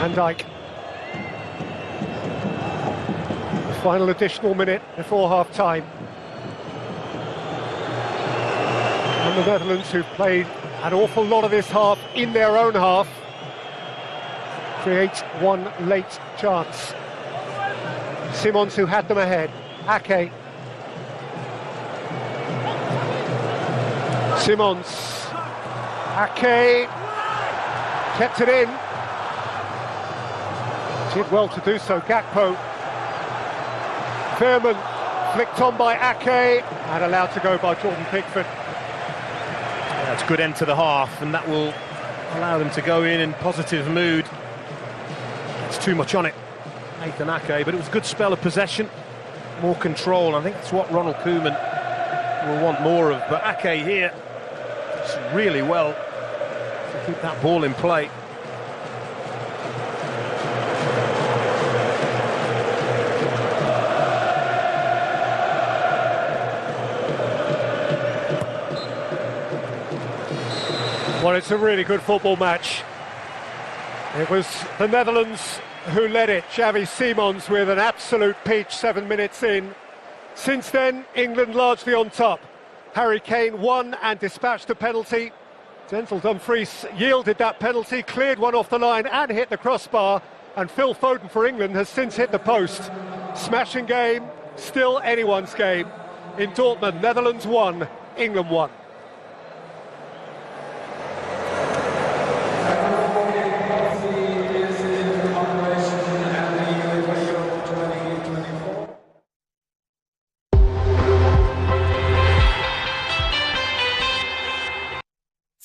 B: Van Dijk. The final additional minute before half-time. And the Netherlands, who've played an awful lot of this half in their own half, create one late chance. Simons, who had them ahead. Ake. Simons. Ake kept it in. Did well to do so. Gakpo. Veerman flicked on by Ake and allowed to go by Jordan Pickford.
C: That's a good end to the half, and that will allow them to go in positive mood. It's too much on it, Nathan Ake, but it was a good spell of possession, more control. I think that's what Ronald Koeman will want more of. But Ake here does really well to keep that ball in play.
B: Well, it's a really good football match. It was the Netherlands who led it. Xavi Simons with an absolute peach 7 minutes in. Since then, England largely on top. Harry Kane won and dispatched a penalty. Denzel Dumfries yielded that penalty, cleared one off the line and hit the crossbar. And Phil Foden for England has since hit the post. Smashing game, still anyone's game. In Dortmund, Netherlands won, England won.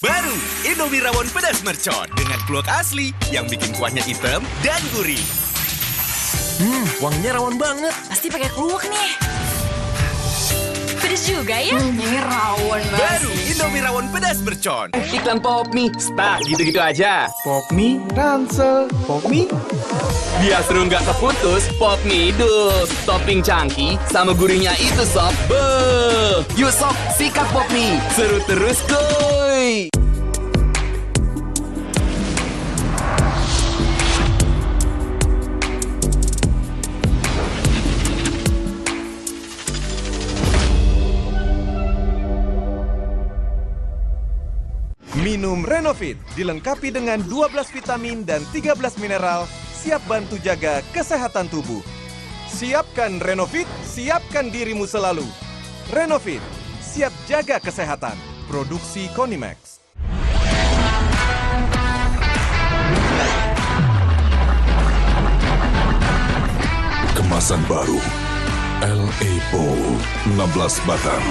D: Baru Indomie rawon pedas mercon dengan kluak asli yang bikin kuahnya hitam dan gurih.
E: Wanginya rawon banget.
F: Pasti pakai kluak nih. Pedas juga ya? Ini rawon banget.
D: Baru Indomie rawon pedas mercon.
E: Iklan Popmi, stuck gitu-gitu aja. Popmi, ransel, Popmi. Biar seru nggak keputus, Popmi dus. Topping cangki sama gurihnya itu sob. Beuh, yuk sob, sikat Popmi. Seru terus kuy.
G: Minum Renovit, dilengkapi dengan 12 vitamin dan 13 mineral, siap bantu jaga kesehatan tubuh. Siapkan Renovit, siapkan dirimu selalu. Renovit, siap jaga kesehatan. Produksi Konimax.
H: Kemasan baru, LA Bowl 16 batang.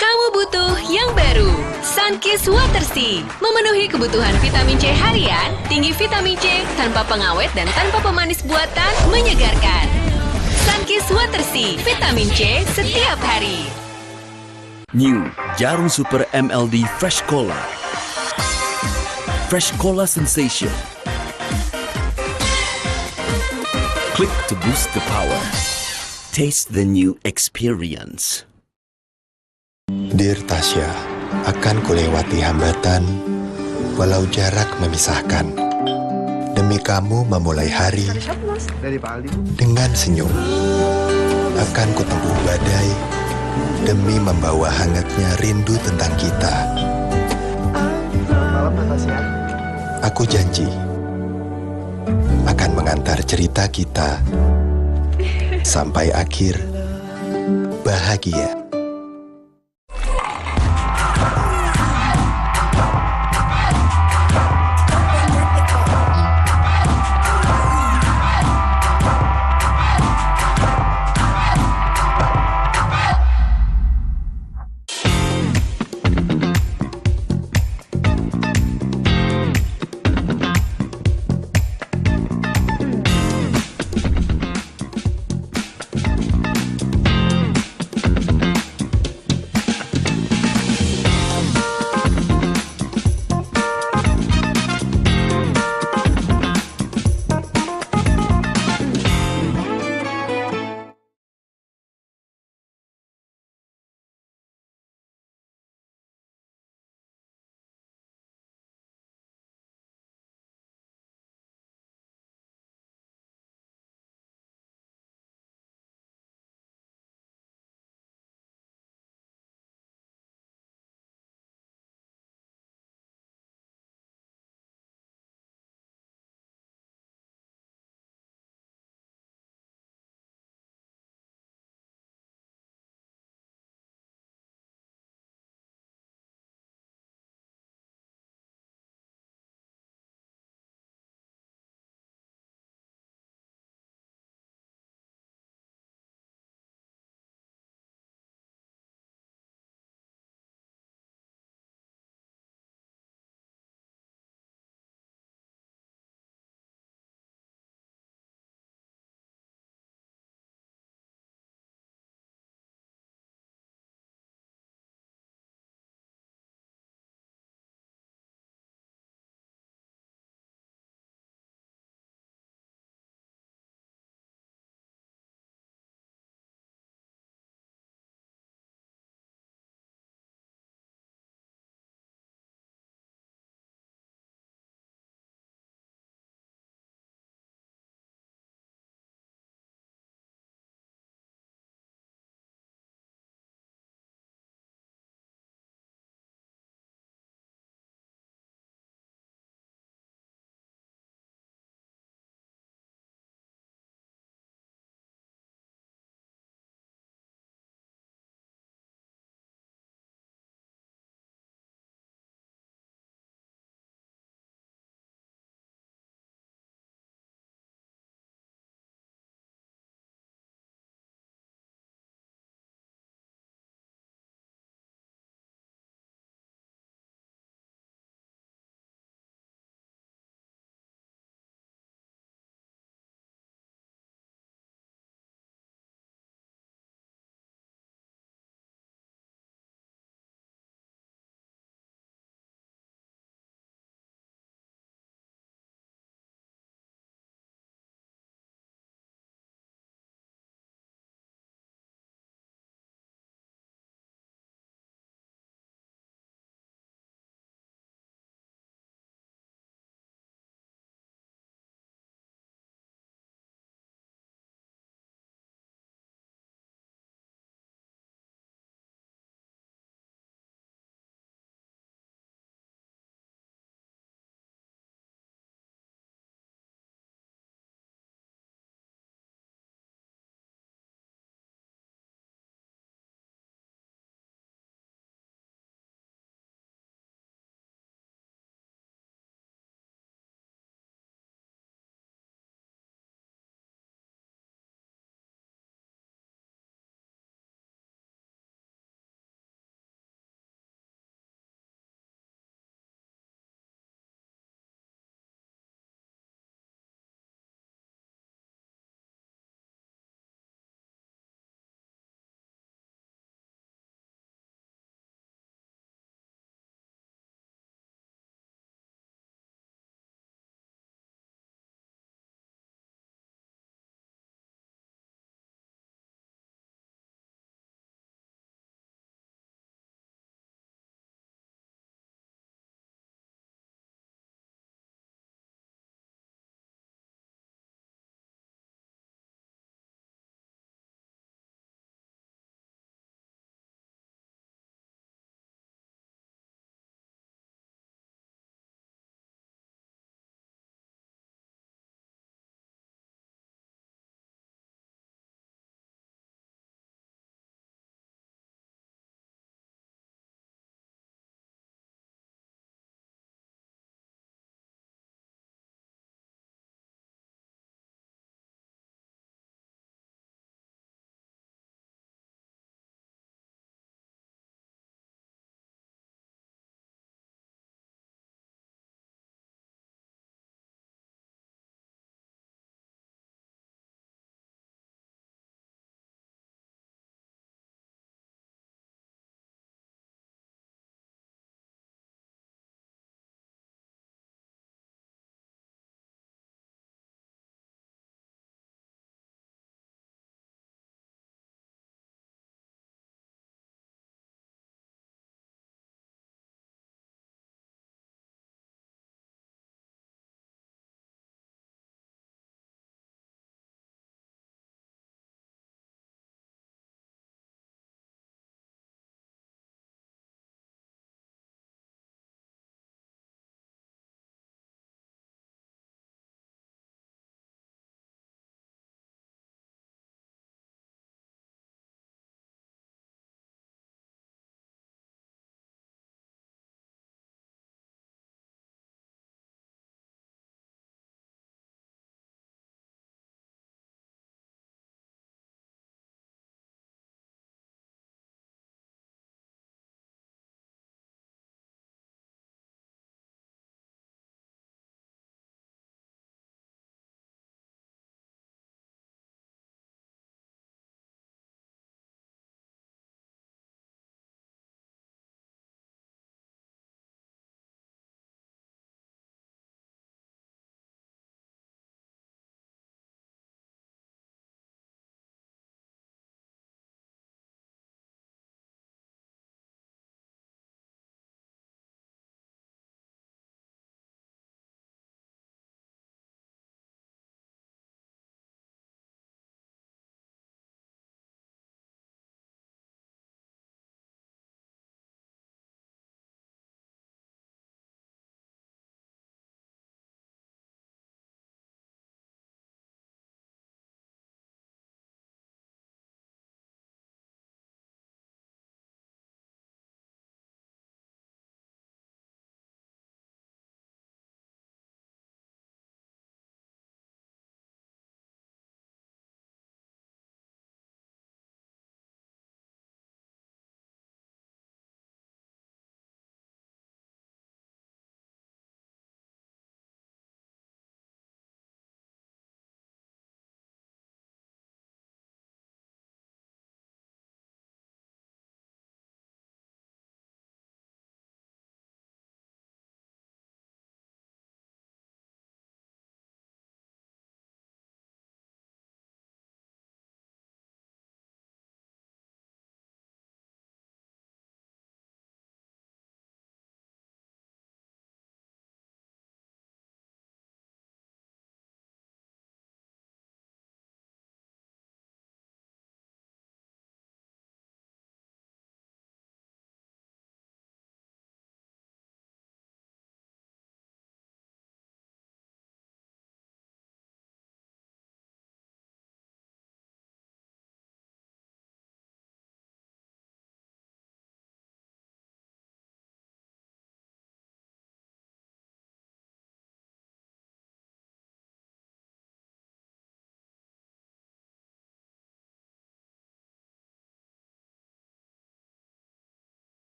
I: Kamu butuh yang baru. Sunkist Water Sea memenuhi kebutuhan vitamin C harian, tinggi vitamin C tanpa pengawet dan tanpa pemanis buatan, menyegarkan. Sunkist Water Sea, vitamin C setiap hari.
J: New Jarum Super MLD Fresh Cola. Fresh Cola Sensation. Click to boost the power. Taste the new experience.
K: Dear Tasya, akan kulewati hambatan, walau jarak memisahkan. Demi kamu memulai hari dengan senyum. Akan kutempuh badai, demi membawa hangatnya rindu tentang kita. Aku janji, akan mengantar cerita kita sampai akhir bahagia.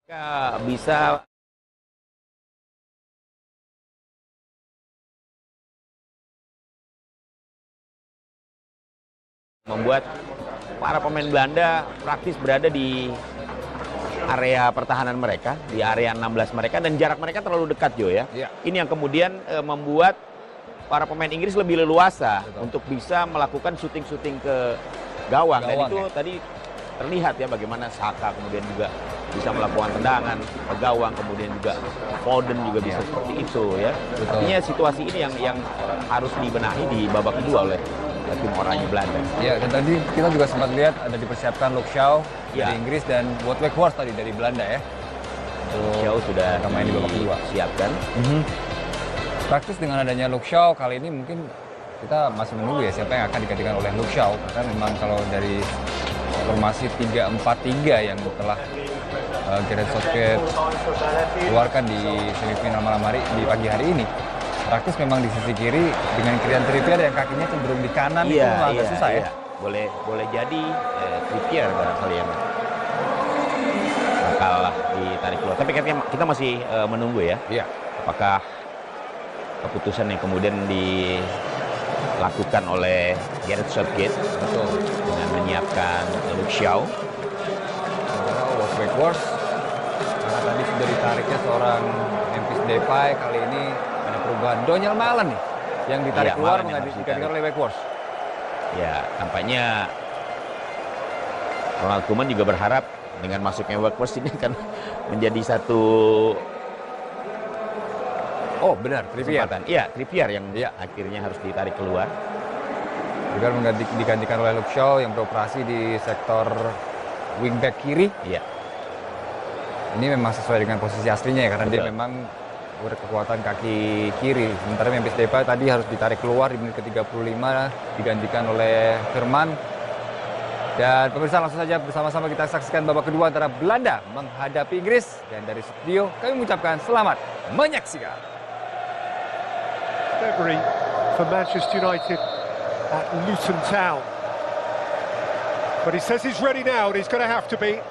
L: Bisa membuat para pemain Belanda praktis berada di area pertahanan mereka, di area 16 mereka, dan jarak mereka terlalu dekat, Jo ya. Ini yang kemudian membuat para pemain Inggris lebih leluasa untuk bisa melakukan syuting-syuting ke gawang. Dan itu tadi terlihat ya bagaimana Saka kemudian juga bisa melakukan tendangan ke gawang, kemudian juga Foden juga bisa seperti itu ya. Artinya situasi ini yang harus dibenahi di babak kedua oleh tim oranye Belanda. Ya, dan tadi kita juga sempat lihat ada dipersiapkan Luke Shaw dari Inggris dan Wout Weghorst tadi dari Belanda ya. Shaw sudah main di babak kedua. Siapkan. Praktis dengan adanya Luke Shaw kali ini mungkin kita masih menunggu ya siapa yang akan digantikan oleh Luke Shaw, karena memang kalau dari formasi 3-4-3 yang telah Gareth Southgate keluarkan di semifinal malam hari di pagi hari ini, praktis memang di sisi kiri dengan Kieran Trippier yang kakinya cenderung di kanan itu agak susah ya. Boleh jadi Trippier barangkali yang bakal ditarik keluar. Tapi kita masih menunggu ya. Apakah keputusan yang kemudian dilakukan oleh Gareth Southgate dengan menyiapkan Luke Shaw, Wout Weghorst, karena tadi sudah ditariknya seorang Memphis Depay, kali ini ada perubahan Donyell Malen nih yang ditarik keluar menggantikan oleh Weghorst. Ya, tampaknya Ronald Koeman juga berharap dengan masuknya Weghorst ini akan menjadi satu Trippier. Iya, Trippier yang akhirnya harus ditarik keluar. Juga digantikan oleh Luke Shaw yang beroperasi di sektor wingback kiri. Iya. Ini memang sesuai dengan posisi aslinya ya, karena dia memang berkekuatan kaki kiri. Sementara Memphis Depay tadi harus ditarik keluar di menit ke-35, digantikan oleh Firman. Dan pemirsa, langsung saja bersama-sama kita saksikan babak kedua antara Belanda menghadapi Inggris. Dan dari studio kami mengucapkan selamat menyaksikan.
B: February for Manchester United at Luton Town. But he says he's ready now, and he's going to have to be.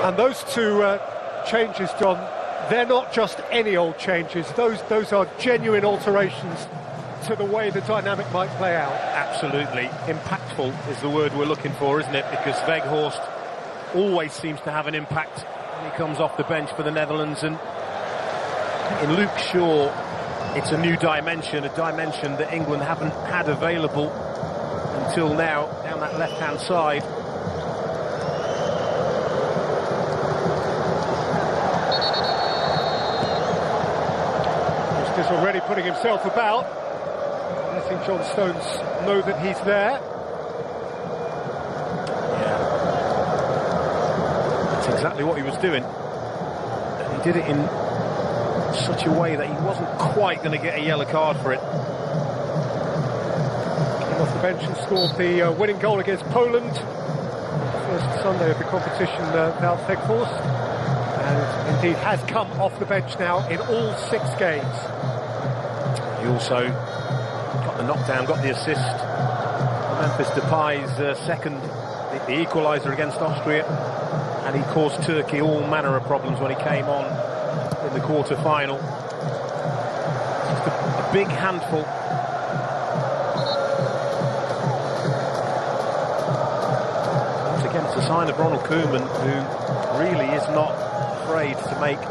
B: And those two changes, John, they're not just any old changes. Those are genuine alterations to the way the dynamic might play out. Absolutely. Impactful is the word we're looking for, isn't it? Because Weghorst always seems to have an impact when he comes off the bench for the Netherlands. And in Luke Shaw, it's a new dimension, a dimension that England haven't had available until now, down that left-hand side. He's already putting himself about, letting John Stones know that he's there.
C: Yeah, that's exactly what he was doing. And he did it in such a way that he wasn't quite going to get a yellow card for it.
B: Came off the bench and scored the winning goal against Poland. First Sunday of the competition without Weghorst. And indeed has come off the bench now in all 6 games.
C: He also got the knockdown, got the assist. Memphis Depay's second, the equaliser against Austria. And he caused Turkey all manner of problems when he came on in the quarter-final. Just a big handful. Once again, it's a sign of Ronald Koeman, who really is not afraid to make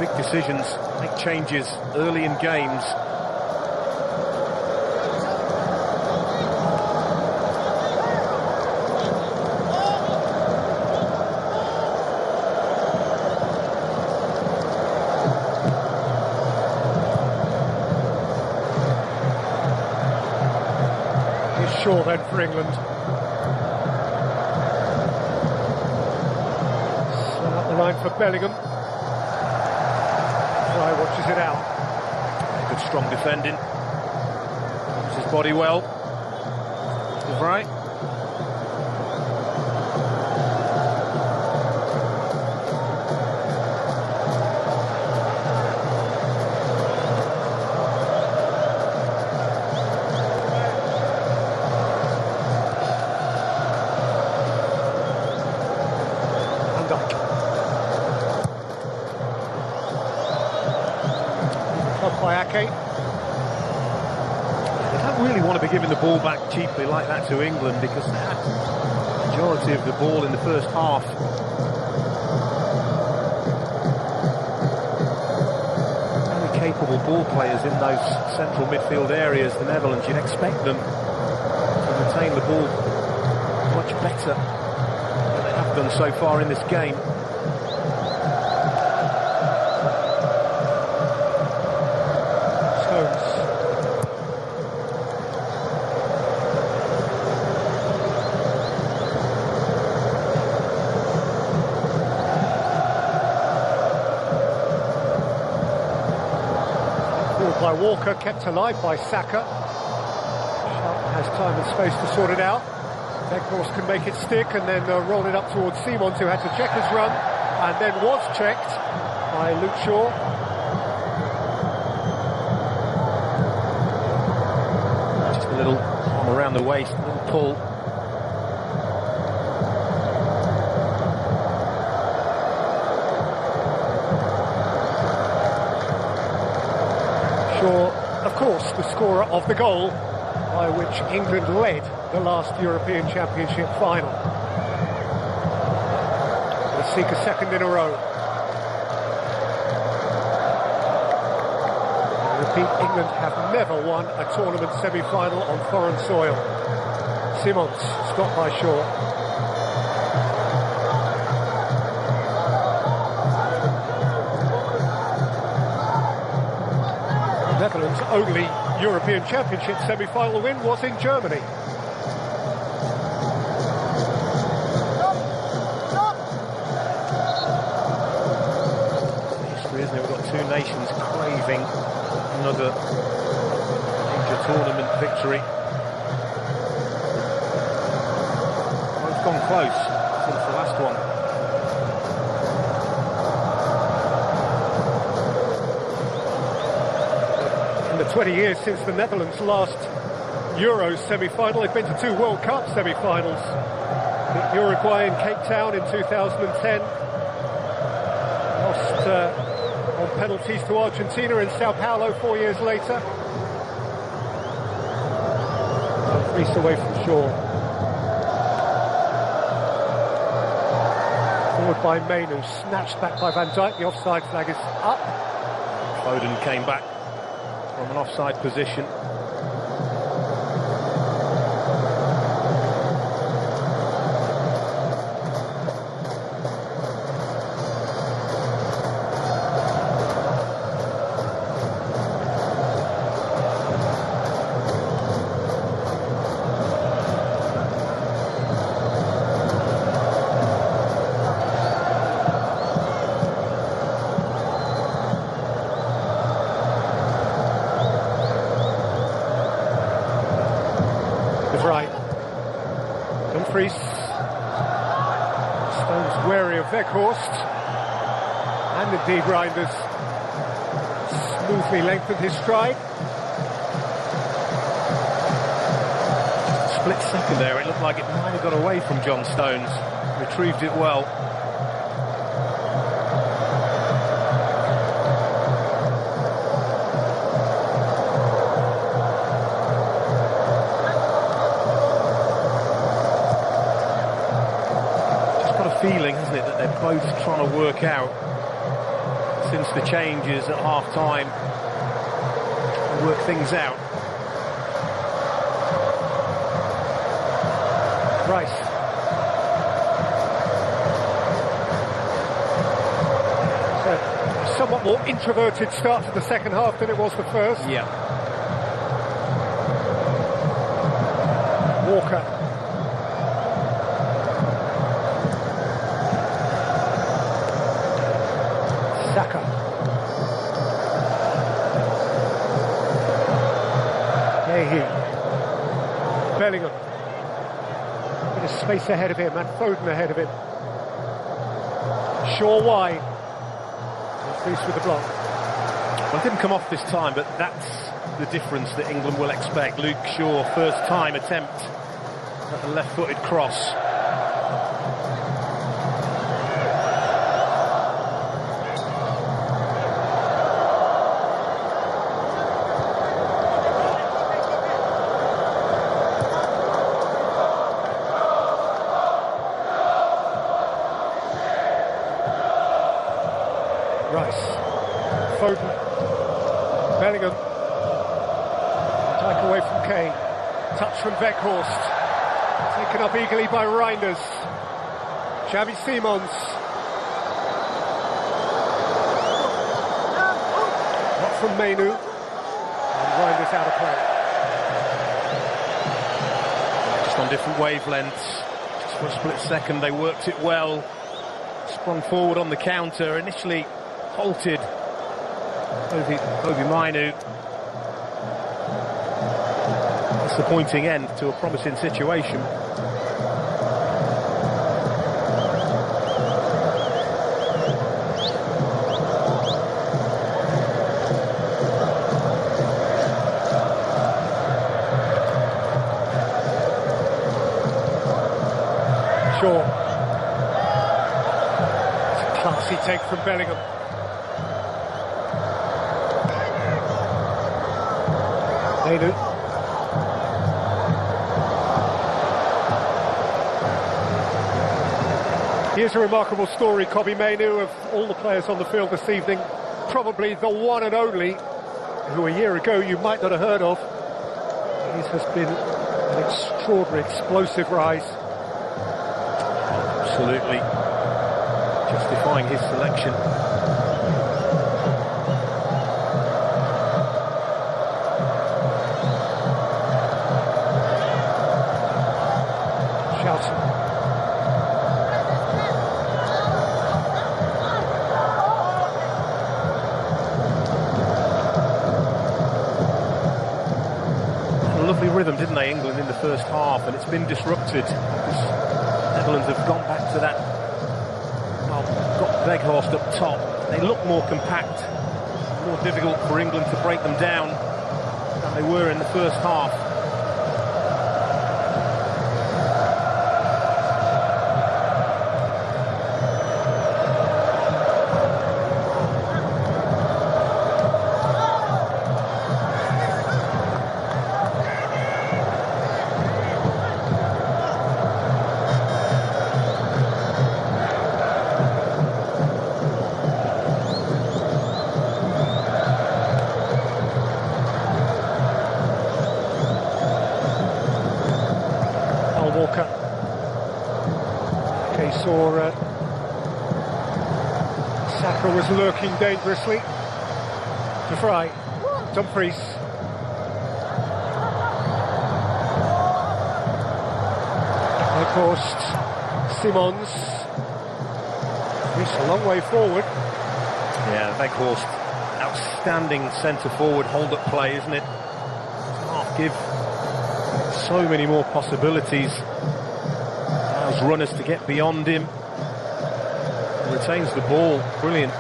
C: big decisions, make changes early in games.
B: Shaw then for England. Slung up the line for Bellingham. Fry watches it out.
C: Good strong defending. Keeps his body well. He's right.
B: by Ake.
C: They don't really want to be giving the ball back cheaply like that to England, because they had the majority of the ball in the first half. Very capable ball players in those central midfield areas, the Netherlands. You'd expect them to retain the ball much better than they have done so far in this game.
B: By Walker, kept alive by Saka. Sharp has time and space to sort it out. Weghorst can make it stick and then roll it up towards Simons, who had to check his run and then was checked by Luke Shaw.
C: Just a little arm around the waist, a little pull.
B: Shaw, of course, the scorer of the goal by which England led the last European Championship final. They'll seek a second in a row. I repeat, England have never won a tournament semi-final on foreign soil. Simons, stopped by Shaw. Netherlands' only European Championship semi-final win was in Germany.
C: History, isn't it? We've got two nations craving another major tournament victory. Both gone close since the last one.
B: The 20 years since the Netherlands' last Euros semi-final, they've been to two World Cup semi-finals. Uruguay in Cape Town in 2010. Lost on penalties to Argentina in Sao Paulo 4 years later. Crease away from Shaw. Forward by Mainu, snatched back by Van Dijk. The offside flag is up.
C: Foden came back from an offside position.
B: Stones wary of Weghorst, and indeed Reinders smoothly lengthened his stride.
C: Just a split second there, it looked like it might have got away from John Stones. Retrieved it well. Feeling, isn't it, that they're both trying to work out since the changes at half-time, work things out.
B: Rice. So, a somewhat more introverted start to the second half than it was the first.
C: Yeah.
B: Walker. Saka. Cahill. Bellingham. Bit of space ahead of him, and Foden ahead of him. Shaw wide. Crease with the block.
C: Well, it didn't come off this time, but that's the difference that England will expect. Luke Shaw, first time attempt at a left-footed cross.
B: Foden. Bellingham. Take away from Kane. Touch from Weghorst. Taken up eagerly by Reinders. Xavi Simons. Not from Mainu. And Reinders out of play.
C: Just on different wavelengths. Just for a split second they worked it well. Sprung forward on the counter. Initially halted Obi Mainu. Disappointing end to a promising situation.
B: Sure. It's a classy take from Bellingham. Mainu. Here's a remarkable story, Kobbie Mainu, of all the players on the field this evening. Probably the one and only who a year ago you might not have heard of. His has been an extraordinary, explosive rise.
C: Absolutely justifying his selection.
B: Shelton.
C: A lovely rhythm, didn't they, England, in the first half, and it's been disrupted. Netherlands have gone back to that, well, got Weghorst up top. They look more compact, more difficult for England to break them down than they were in the first half.
B: Walker. Okay, saw Saka was lurking dangerously. De Vrij. Dumfries. Weghorst. Simons. He's a long way forward.
C: Yeah, Weghorst, outstanding centre-forward hold-up play, isn't it? Half give so many more possibilities. Allows runners to get beyond him. Retains the ball. Brilliant.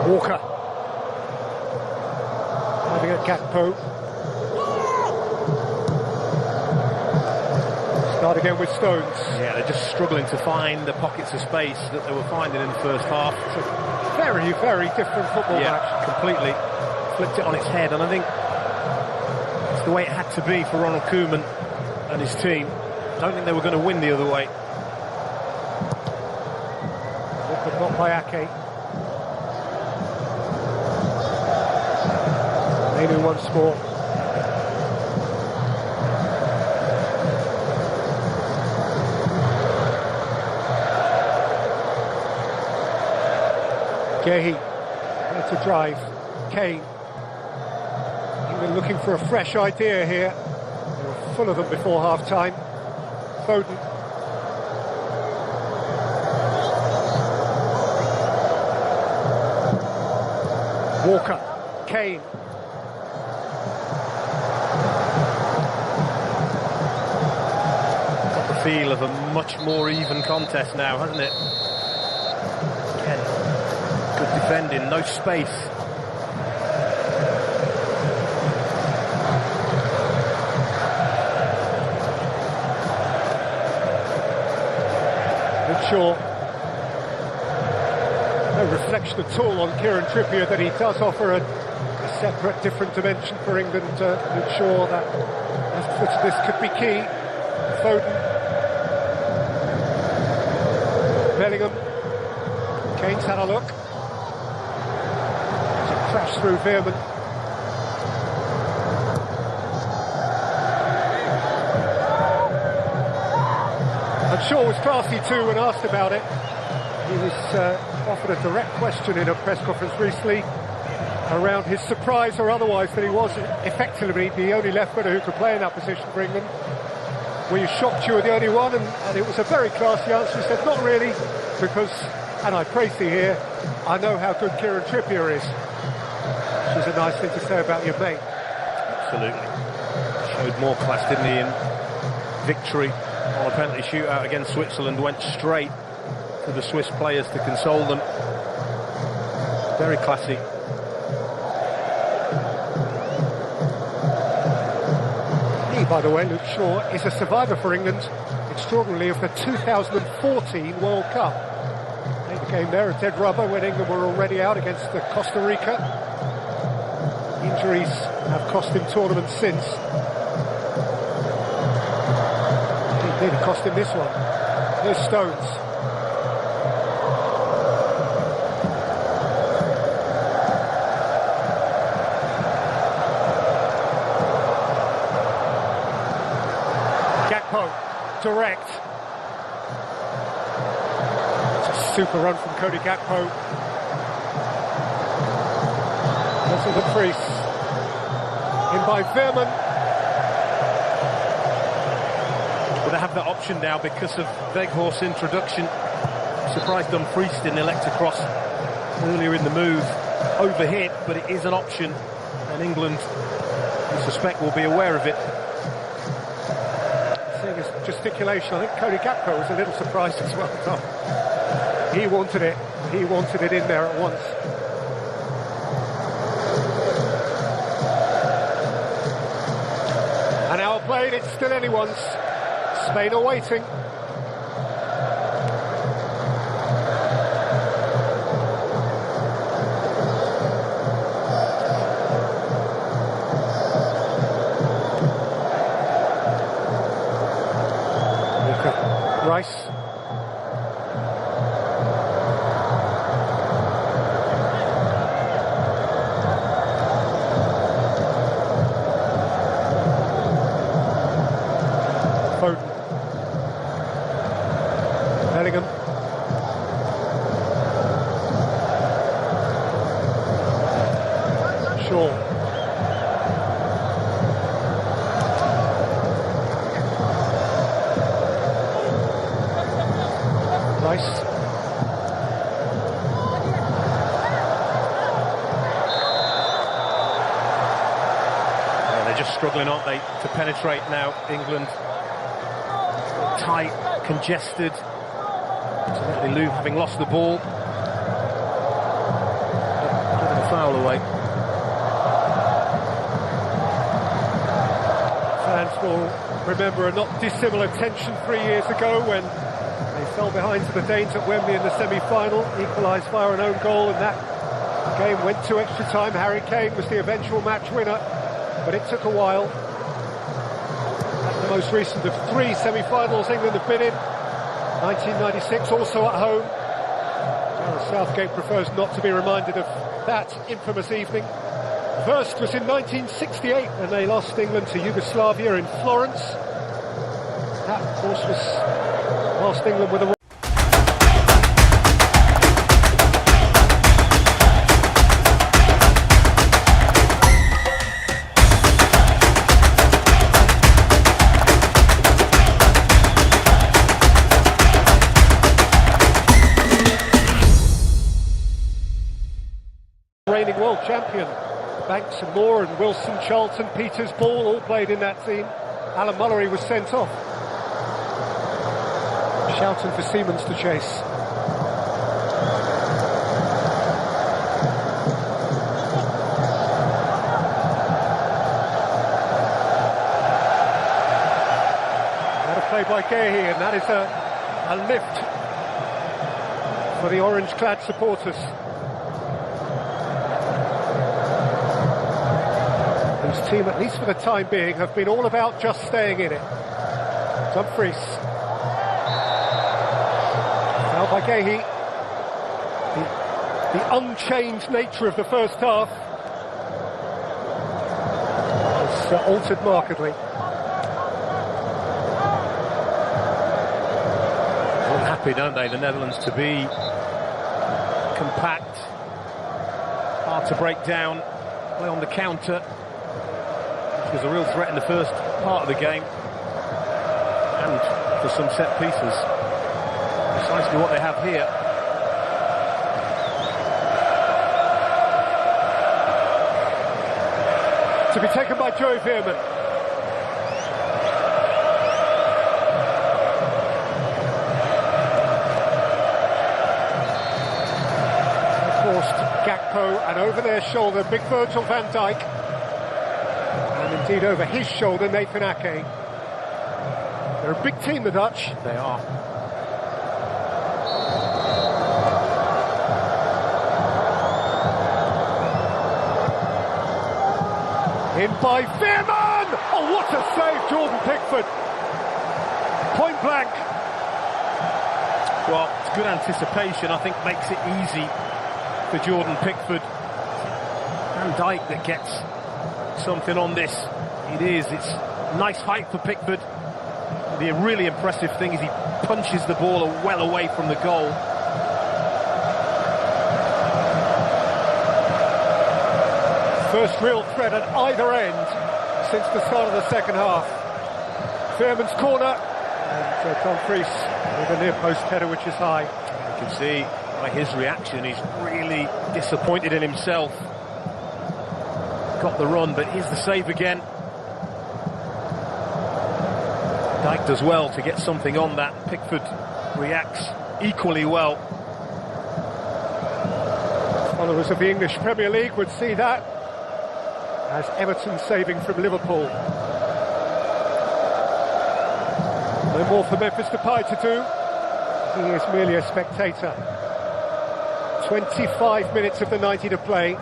B: Walker. Having a Gakpo. Start again with Stones.
C: Yeah, they're just struggling to find the pockets of space that they were finding in the first half.
B: It's a very, very different football match.
C: Completely. Flipped it on its head, and I think it's the way it had to be for Ronald Koeman and his team. I don't think they were going to win the other way.
B: Walker blocked by Ake. Mainu once more. Gehi, there to drive. Kane. England looking for a fresh idea here. They were full of them before half-time. Foden. Walker. Kane.
C: feel of a much more even contest now, hasn't it? Again, good defending, no space.
B: Sure, no reflection at all on Kieran Trippier that he does offer a separate, different dimension for England. I'm sure that this could be key. Foden, Bellingham, Kane's had a look. It's a crash through Veerman. Shaw was classy too when asked about it. He was offered a direct question in a press conference recently around his surprise or otherwise that he was effectively the only left footer who could play in that position for England. Were you shocked you were the only one? And it was a very classy answer. He said, not really, because, and I praise thee here, I know how good Kieran Trippier is. Which is a nice thing to say about your mate.
C: Absolutely. Showed more class, didn't he, in victory on a penalty shootout against Switzerland. Went straight to the Swiss players to console them. Very classy.
B: He, by the way, Luke Shaw, is a survivor for England, extraordinarily, of the 2014 World Cup. Played the game there at dead rubber when England were already out against Costa Rica. Injuries have cost him tournaments since. Did cost him this one. Here's Stones. Gakpo, direct. It's a super run from Cody Gakpo. Into the crease. In by Veerman.
C: They have that option now because of Weghorst's introduction. Surprised Dumfries didn't elect to cross earlier in the move. Overhit, but it is an option, and England, I suspect, will be aware of it.
B: Seeing his gesticulation, I think Cody Gakpo was a little surprised as well, Tom. He wanted it in there at once. An hour played, it's still anyone's. Spain are waiting. Rice. Foden. Bellingham. Shaw. Rice.
C: Yeah, they're just struggling, aren't they, to penetrate now, England. Tight, congested. Lou having lost the ball. Giving a foul away.
B: Fans will remember a not dissimilar tension 3 years ago when they fell behind to the Danes at Wembley in the semi-final, equalised via an own goal, and that game went to extra time. Harry Kane was the eventual match winner, but it took a while. That's the most recent of 3 semi-finals England have been in. 1996, also at home. Gareth Southgate prefers not to be reminded of that infamous evening. First was in 1968 when they lost England to Yugoslavia in Florence. That, of course, was whilst England were the reigning world champion. Banks and Moore and Wilson, Charlton, Peters, Ball all played in that team. Alan Mullery was sent off. Shouting for Siemens to chase. Play by Gehi, and that is a lift for the orange-clad supporters, whose team, at least for the time being, have been all about just staying in it. Dumfries. Foul by Gehi. The unchanged nature of the first half has altered markedly.
C: Happy, don't they, the Netherlands, to be compact, hard to break down, play on the counter, which was a real threat in the first part of the game, and for some set pieces, precisely what they have here.
B: To be taken by Joey Veerman. Gakpo, and over their shoulder, big Virgil van Dijk, and indeed over his shoulder, Nathan Ake. They're a big team, the Dutch.
C: They are.
B: In by Veerman! Oh, what a save, Jordan Pickford! Point blank.
C: Well, it's good anticipation, I think, makes it easy for Jordan Pickford. Van Dijk that gets something on this. It's nice height for Pickford. The really impressive thing is he punches the ball well away from the goal.
B: First real threat at either end since the start of the second half. Veerman's corner, and Dumfries with a near post header which is high.
C: You can see by his reaction, he's really disappointed in himself. Got the run, but here's the save again. Dijk does well to get something on that. Pickford reacts equally well.
B: Followers of the English Premier League would see that as Everton saving from Liverpool. No more for Memphis Depay to do. He is merely a spectator. 25 minutes of the 90 to play.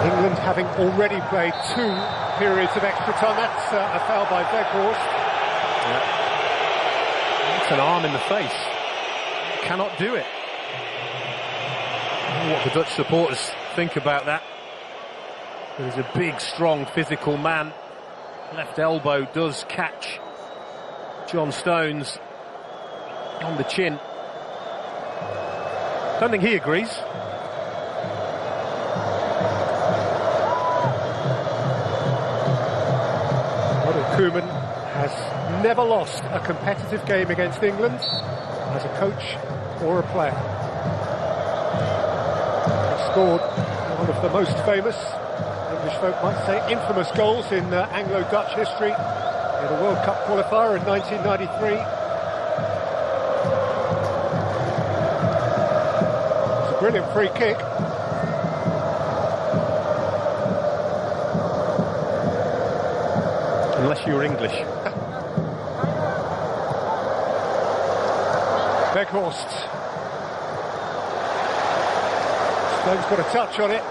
B: England having already played 2 periods of extra time. That's a foul by Weghorst.
C: Yeah. That's an arm in the face. Cannot do it. I don't know what the Dutch supporters think about that. But he's a big, strong, physical man. Left elbow does catch John Stones on the chin. Don't think he agrees.
B: Koeman has never lost a competitive game against England as a coach or a player. He scored one of the most famous, English folk might say infamous goals in Anglo-Dutch history in a World Cup qualifier in 1993. It's a brilliant free kick.
C: Unless you're English.
B: Weghorst. Stone's got a touch on it.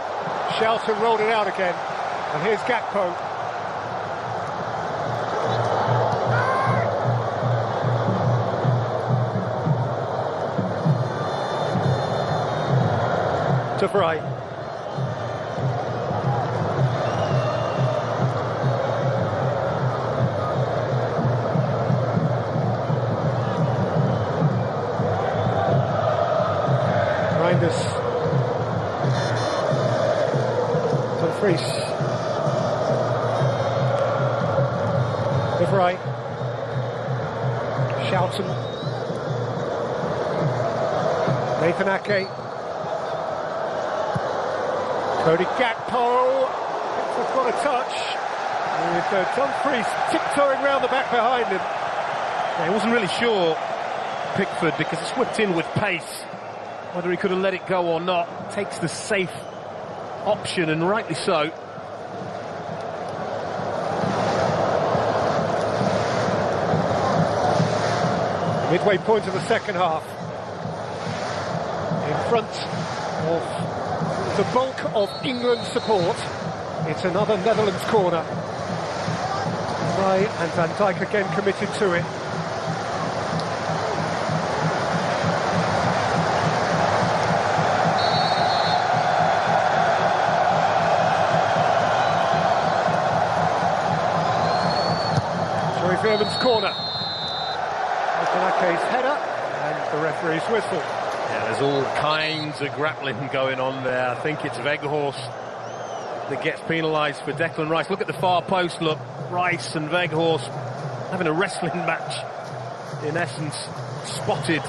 B: Shelton rolled it out again. And here's Gakpo. To Vrij. Dumfries. Over right. Shelton. Nathan Ake. Cody Gakpo. It's got a touch. With Dumfries tiptoeing round the back behind him.
C: Yeah, he wasn't really sure, Pickford, because it's whipped in with pace. Whether he could have let it go or not, takes the safe option, and rightly so.
B: Midway point of the second half. In front of the bulk of England's support, it's another Netherlands corner. Right, and Van Dijk again committed to it. Joey Veerman's corner. Okanake's header and the referee's whistle.
C: Yeah, there's all kinds of grappling going on there. I think it's Weghorst that gets penalised for Declan Rice. Look at the far post, look. Rice and Weghorst having a wrestling match, in essence, spotted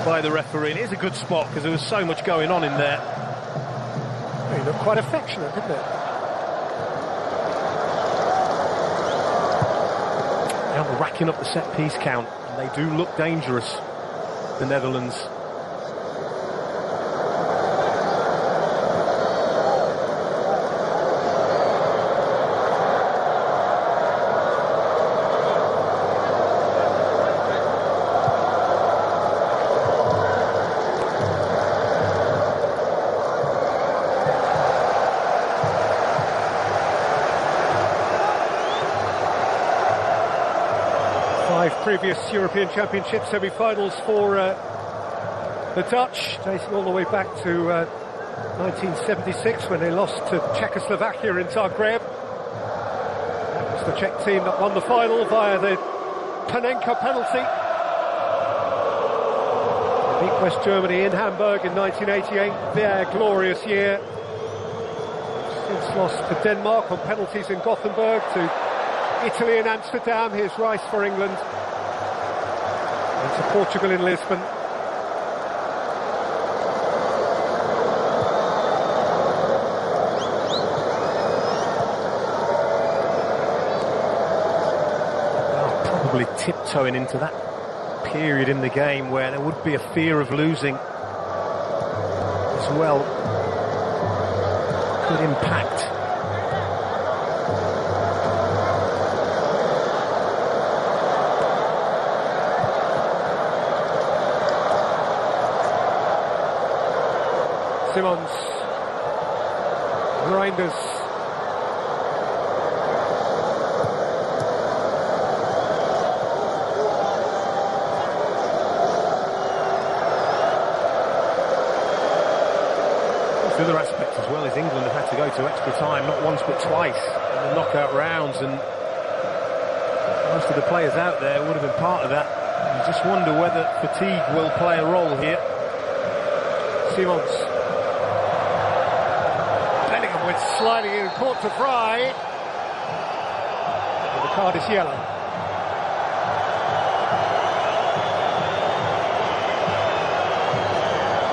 C: by the referee. And it is a good spot because there was so much going on in there.
B: They looked quite affectionate, didn't they?
C: Now they're racking up the set-piece count, and they do look dangerous, the Netherlands.
B: Previous European Championship semi-finals for the Dutch, dating all the way back to 1976 when they lost to Czechoslovakia in Zagreb. That was the Czech team that won the final via the Panenka penalty. They beat West Germany in Hamburg in 1988, their glorious year. Since lost to Denmark on penalties in Gothenburg, to Italy in Amsterdam. Here's Rice for England. And to Portugal in Lisbon.
C: Well, probably tiptoeing into that period in the game where there would be a fear of losing as well. Could impact.
B: Simons, Reinders,
C: the other aspect as well is England have had to go to extra time, not once but twice in the knockout rounds, and most of the players out there would have been part of that. You just wonder whether fatigue will play a role here.
B: Simons. With sliding in, caught to Fry. And the card is yellow.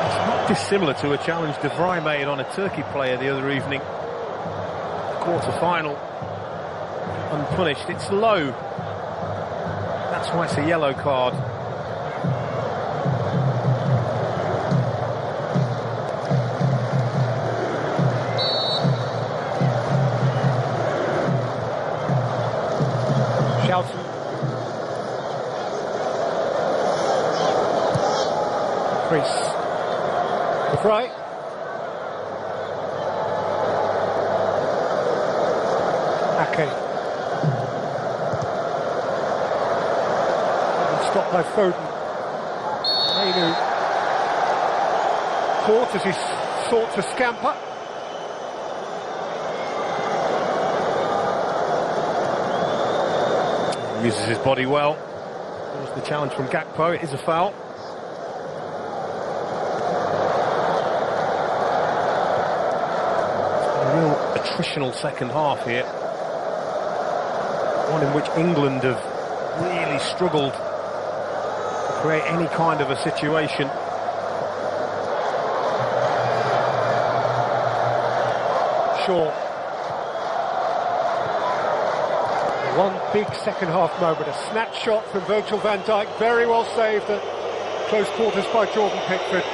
C: It's not dissimilar to a challenge De Vrij made on a Turkey player the other evening. Quarter-final. Unpunished. It's low. That's why it's a yellow card.
B: Chris. The fry. Ake. Stopped by Foden. Mainu caught as he sought to scamper.
C: Uses his body well. There's the challenge from Gakpo. It is a foul. A real attritional second half here. One in which England have really struggled to create any kind of a situation.
B: Shaw. One big second half moment, a snatch shot from Virgil van Dijk, very well saved at close quarters by Jordan Pickford.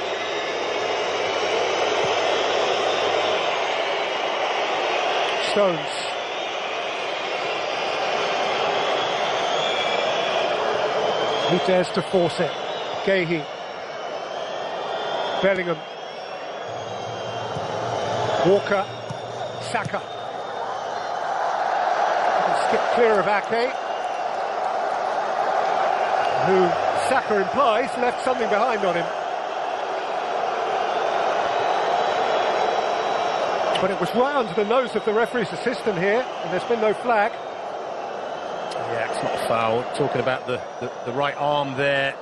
B: Stones. He dares to force it. Gahey. Bellingham. Walker. Saka. Skip clear of Ake, who Saka implies left something behind on him. But it was right under the nose of the referee's assistant here, and there's been no flag.
C: Yeah, it's not a foul. Talking about the right arm there.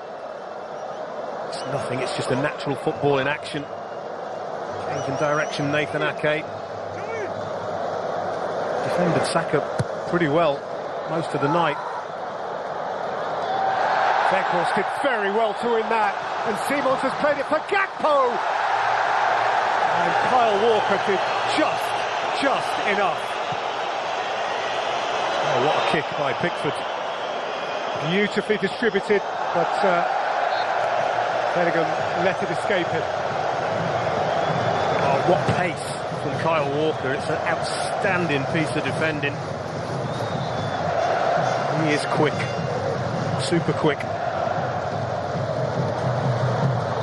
C: It's nothing, it's just a natural football in action. Changing direction, Nathan Ake. Defended Saka pretty well most of the night.
B: Weghorst did very well to win that, and Simons has played it for Gakpo! And Kyle Walker did just enough.
C: Oh, what a kick by Pickford.
B: Beautifully distributed, but Bellingham let it escape him.
C: Oh, what pace from Kyle Walker. It's an outstanding piece of defending. He is quick, super quick.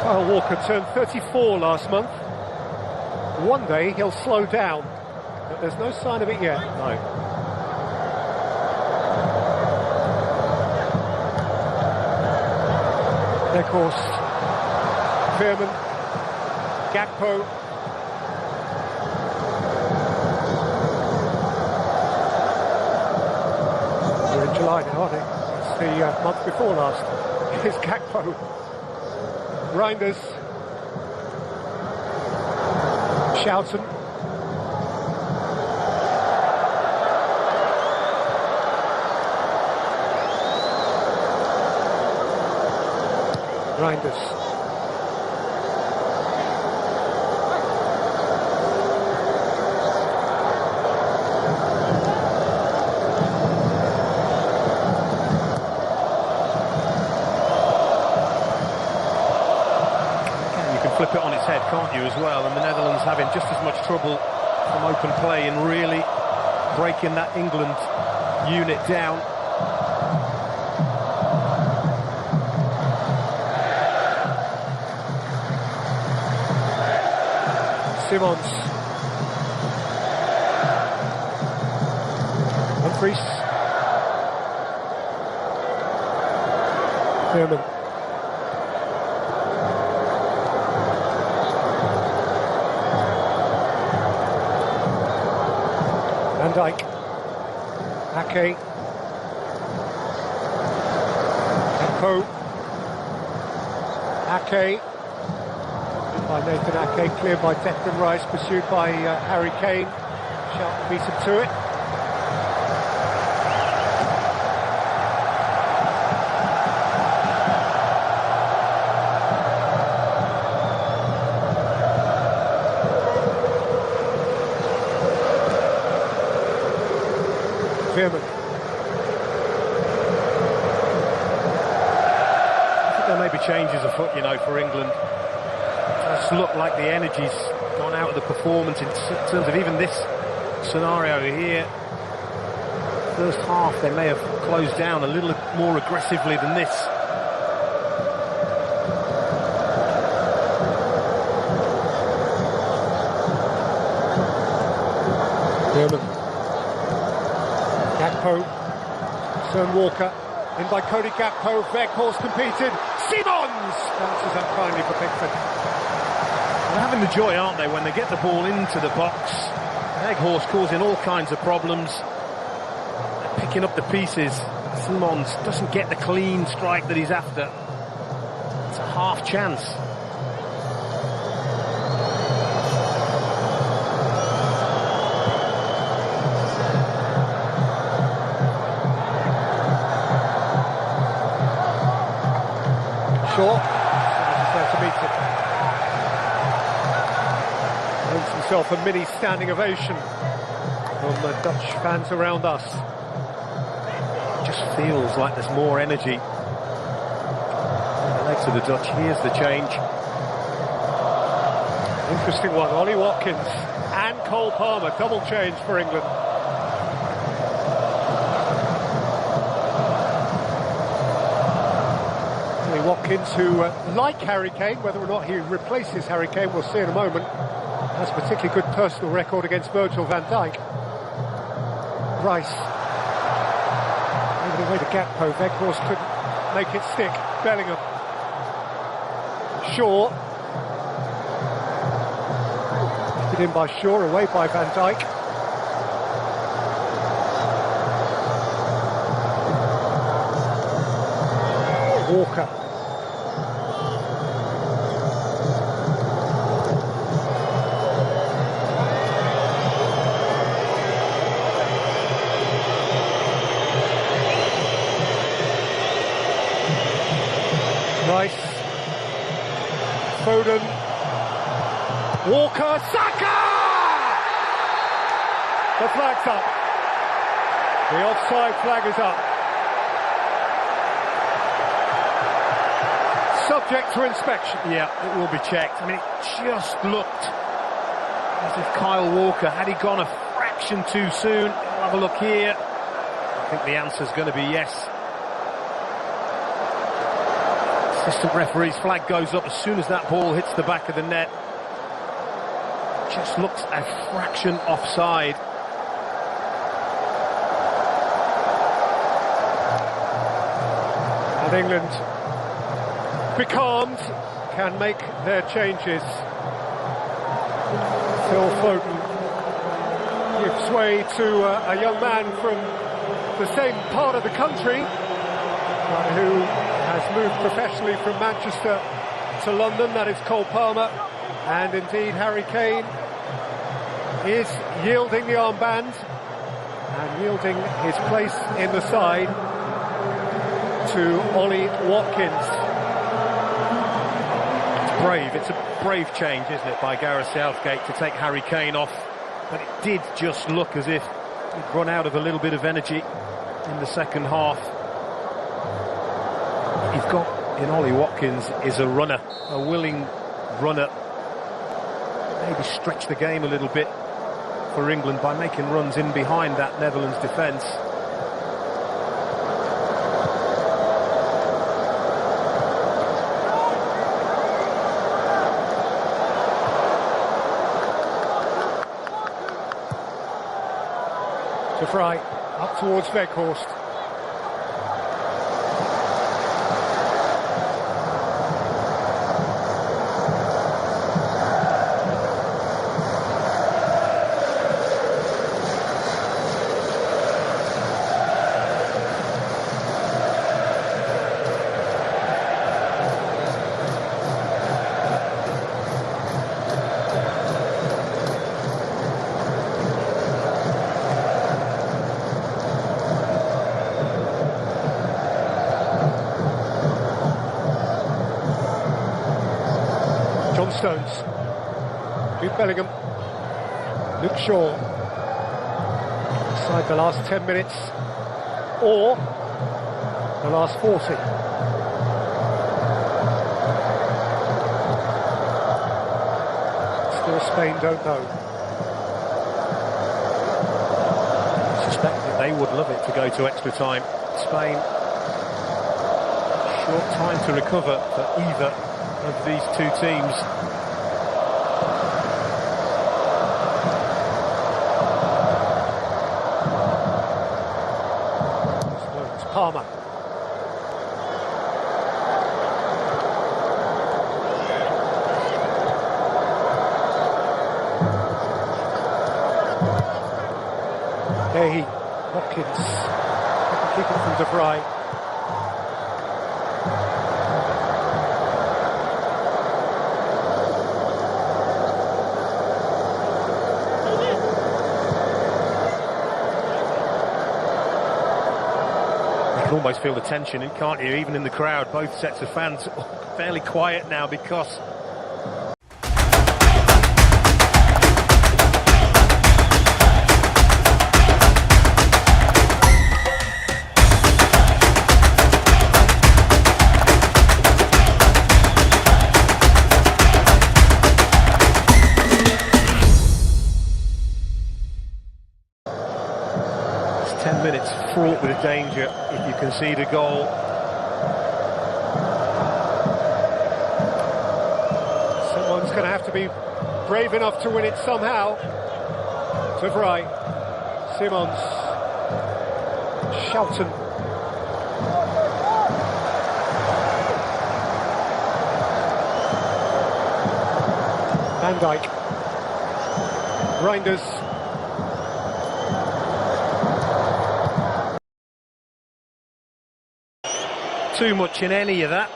B: Kyle Walker turned 34 last month. One day he'll slow down, but there's no sign of it yet.
C: No.
B: Weghorst, Veerman, Gakpo. We're in July now, aren't we? It's the month before last. Here's Gakpo. Reinders. Schouten. Reinders.
C: Flip it on its head, can't you, as well? And the Netherlands having just as much trouble from open play and really breaking that England unit down.
B: Simons. Humphries. Veerman. Van Dijk, Ake, Gakpo, Ake, by Nathan Ake, cleared by Declan Rice, pursued by Harry Kane. Sharp beat him to it. Veerman.
C: I think there may be changes afoot, you know, for England. It does look like the energy's gone out of the performance in terms of even this scenario here. First half, they may have closed down a little more aggressively than this.
B: Veerman. Gakpo, Stern Walker, in by Cody Gakpo, Weghorst competed, Simons! Bounces up kindly for Pickford.
C: They're having the joy, aren't they, when they get the ball into the box. Weghorst causing all kinds of problems. They're picking up the pieces. Simons doesn't get the clean strike that he's after. It's a half chance.
B: Shaw, is there to meet it. Earns himself a mini standing ovation from the Dutch fans around us.
C: just feels like there's more energy. The legs of the Dutch, here's the change.
B: Interesting one, Ollie Watkins and Cole Palmer, double change for England. Ollie Watkins, who, like Harry Kane, whether or not he replaces Harry Kane, we'll see in a moment, has a particularly good personal record against Virgil van Dijk. Rice, over the way to Gakpo, Weghorst couldn't make it stick. Bellingham, Shaw, put in by Shaw, away by Van Dijk. Walker. Rice, Foden, Walker, Saka! The flag's up. The offside flag is up. Subject to inspection.
C: Yeah, it will be checked. I mean, it just looked as if Kyle Walker, had he gone a fraction too soon, we'll have a look here. I think the answer's going to be yes. Assistant referee's flag goes up as soon as that ball hits the back of the net. Just looks a fraction offside.
B: And England, becalmed, can make their changes. Phil Foden gives way to a young man from the same part of the country, who has moved professionally from Manchester to London. That is Cole Palmer, and indeed Harry Kane is yielding the armband and yielding his place in the side to Ollie Watkins.
C: It's brave, it's a brave change, isn't it, by Gareth Southgate to take Harry Kane off, but it did just look as if he'd run out of a little bit of energy in the second half. You've got in Ollie Watkins is a runner, a willing runner. Maybe stretch the game a little bit for England by making runs in behind that Netherlands defence.
B: To Fry, up towards Weghorst. Stones, Luke Bellingham, Luke Shaw, inside the last 10 minutes or the last 40. Still Spain don't know.
C: I suspect that they would love it to go to extra time. Spain, short time to recover for either of these two teams.
B: It's Palmer. Hey, Watkins. Kick it from De Vrij.
C: Almost feel the tension, can't you? Even in the crowd, both sets of fans fairly quiet now because fraught with danger if you concede a goal.
B: Someone's going to have to be brave enough to win it somehow. De Vrij, Simons, Shelton. Van Dijk. Reinders.
C: Too much in any of that.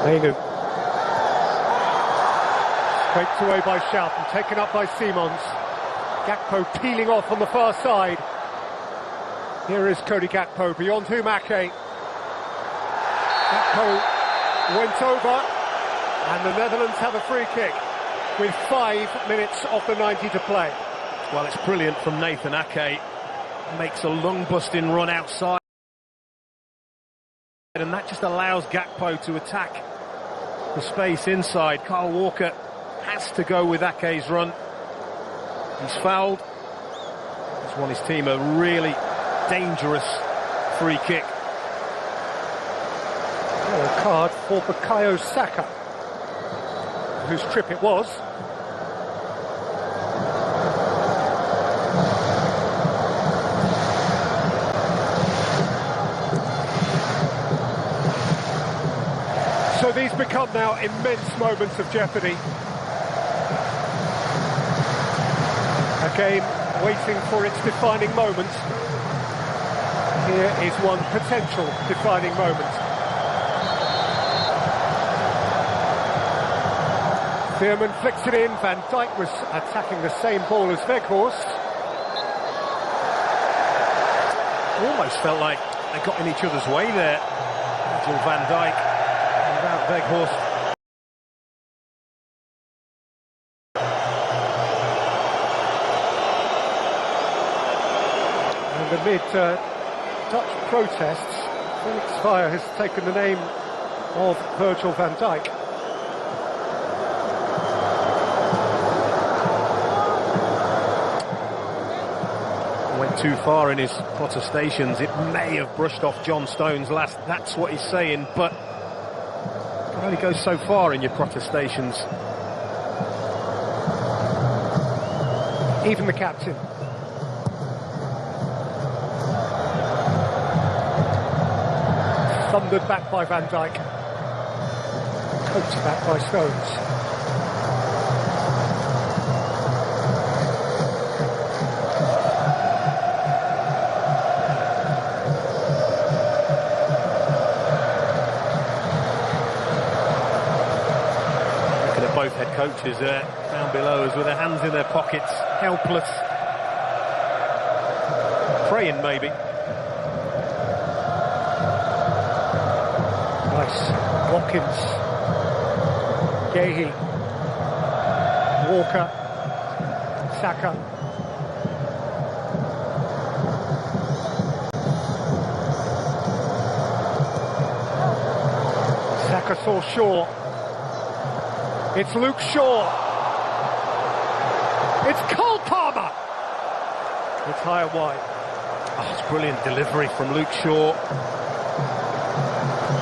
B: Mainu. Scraped away by Shelton, taken up by Simons. Gakpo peeling off on the far side. Here is Cody Gakpo, beyond whom Ake. Gakpo went over, and the Netherlands have a free kick with 5 minutes of the 90 to play.
C: Well, it's brilliant from Nathan Ake. Makes a lung-busting run outside, and that just allows Gakpo to attack the space inside. Kyle Walker has to go with Ake's run. He's fouled. He's won his team a really dangerous free kick.
B: A card for Bukayo Saka, whose trip it was. So these become now immense moments of jeopardy. A game waiting for its defining moment. Here is one potential defining moment. Veerman flicks it in. Van Dijk was attacking the same ball as Weghorst.
C: Almost felt like they got in each other's way there. Until Van Dijk without Weghorst.
B: Amid Dutch protests, Felix Fire has taken the name of Virgil van Dijk.
C: Went too far in his protestations. It may have brushed off John Stones last. That's what he's saying, but you can only go so far in your protestations.
B: Even the captain. Thundered back by Van Dijk. Coached back by Stones.
C: Looking at both head coaches down below us with their hands in their pockets, helpless. Praying maybe.
B: Watkins, Gahey, Walker, Saka. Saka saw Shaw. It's Luke Shaw. It's Cole Palmer. It's high and wide.
C: Oh, it's brilliant delivery from Luke Shaw.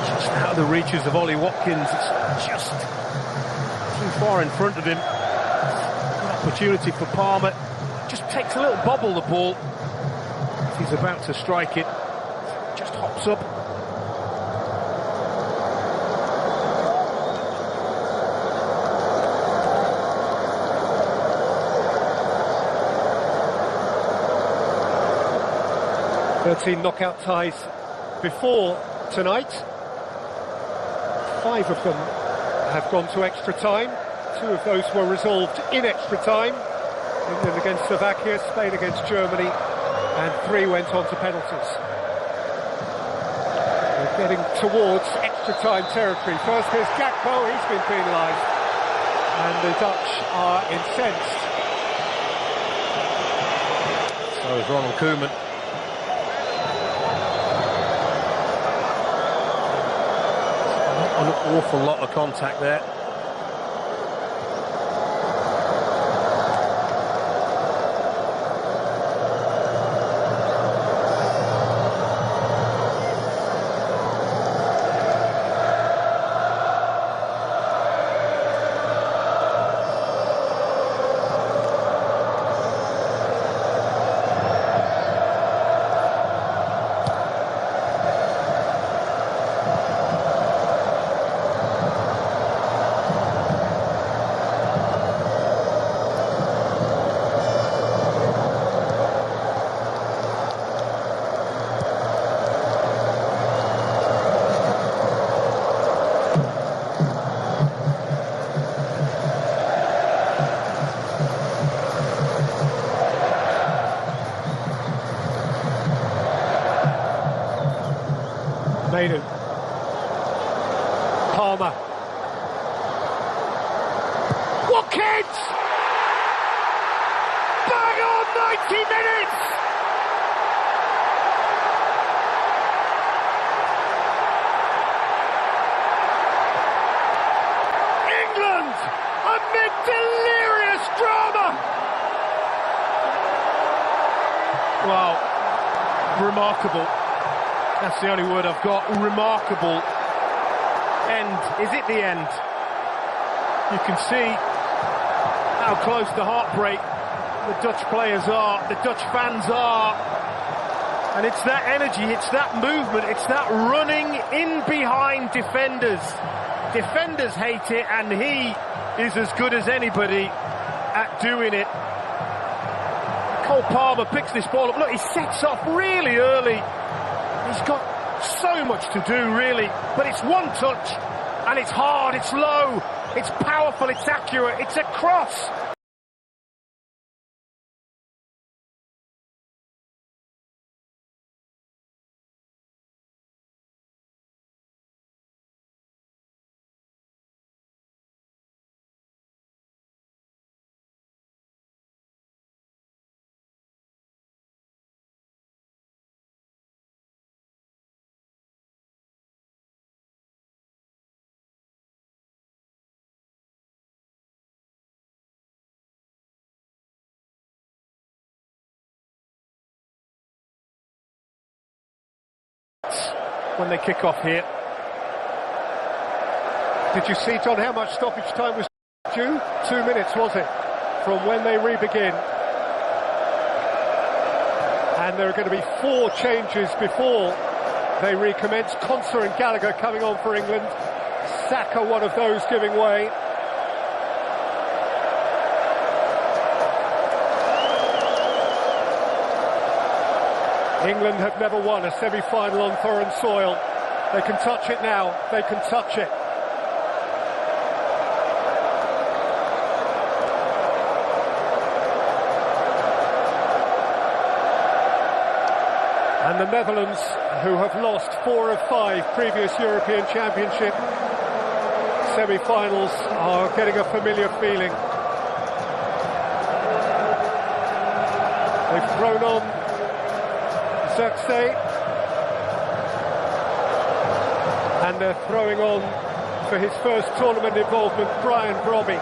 C: Just out of the reaches of Ollie Watkins. It's just too far in front of him. An opportunity for Palmer. Just takes a little bobble, the ball. As he's about to strike it. Just hops up.
B: Thirteen knockout ties before tonight. 5 of them have gone to extra time. 2 of those were resolved in extra time. England against Slovakia, Spain against Germany, and 3 went on to penalties. We're getting towards extra time territory. First here's Gakpo, he's been penalised. and the Dutch are incensed.
C: So is Ronald Koeman. An awful lot of contact there.
B: Maiden. Palmer. Watkins! Bang on 90 minutes! England amid delirious drama!
C: Wow, remarkable. That's the only word I've got. Remarkable end. Is it the end? You can see how close to heartbreak the Dutch players are, the Dutch fans are. And it's that energy, it's that movement, it's that running in behind defenders. Defenders hate it, and he is as good as anybody at doing it. Cole Palmer picks this ball up. Look, he sets off really early. He's got so much to do, really, but it's one touch, and it's hard, it's low, it's powerful, it's accurate, it's a cross. When they kick off here.
B: Did you see, John, how much stoppage time was due? 2 minutes, was it, from when they re-begin? And there are going to be 4 changes before they recommence. Conser and Gallagher coming on for England. Saka, one of those, giving way. England have never won a semi-final on foreign soil. They can touch it now. They can touch it. And the Netherlands, who have lost 4 of 5 previous European Championship semi-finals, are getting a familiar feeling. They've thrown on Zirkzee, and they're throwing on, for his first tournament involvement, Brian Brobby.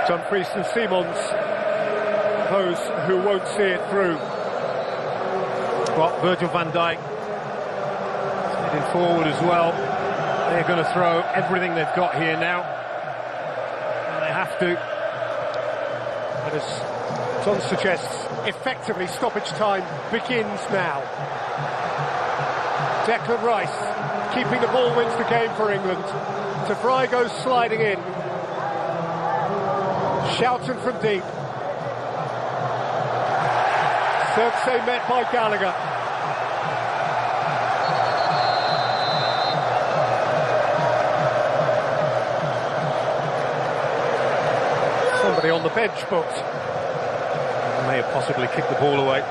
B: John Priest and Simons, those who won't see it through.
C: Well, Virgil van Dijk heading forward as well. They're going to throw everything they've got here now, and they have to.
B: And as John suggests, effectively stoppage time begins now. Declan Rice keeping the ball wins the game for England. De Vrij goes sliding in. Shouting from deep. Zirkzee met by Gallagher. somebody on the bench booked.
C: May have possibly kicked the ball away.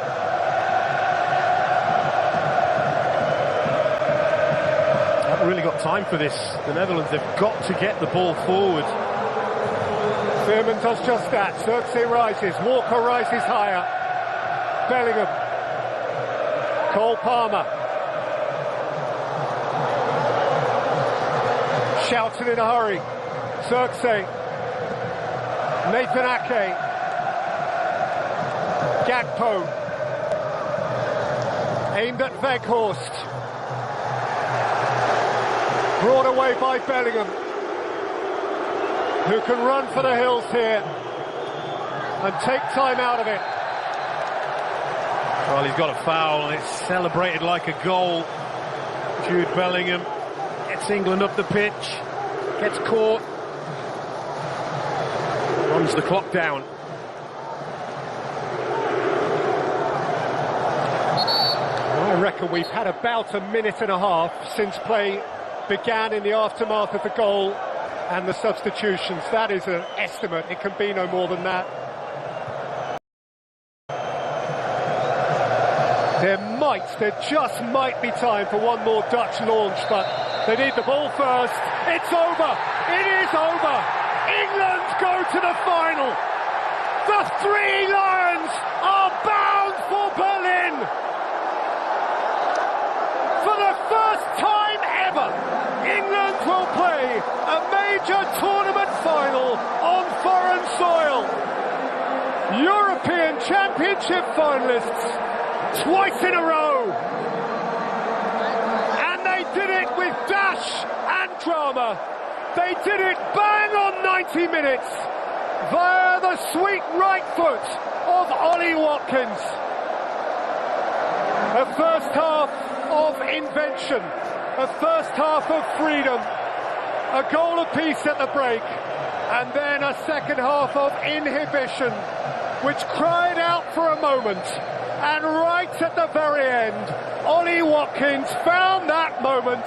C: Haven't really got time for this. The Netherlands have got to get the ball forward.
B: Thurman does just that. Xerxes rises. Walker rises higher. Bellingham. Cole Palmer. Shouting in a hurry. Xerxes. Nathan Ake. Gakpo. Aimed at Weghorst. Brought away by Bellingham, who can run for the hills here and take time out of it.
C: Well, he's got a foul and it's celebrated like a goal. Jude Bellingham gets England up the pitch, gets caught, runs the clock down.
B: I reckon we've had about a minute and a half since play began in the aftermath of the goal and the substitutions. That is an estimate. It can be no more than that. There just might be time for one more Dutch launch, but they need the ball first. It's over. It is over. England go to the final. The Three Lions are bound for Berlin. For the first time ever, England will play a major tournament final on foreign soil. European Championship finalists twice in a row. And they did it with dash and drama. They did it bang on 90 minutes via the sweet right foot of Ollie Watkins. A first half of invention, a first half of freedom, a goal apiece at the break, and then a second half of inhibition, which cried out for a moment. And right at the very end, Ollie Watkins found that moment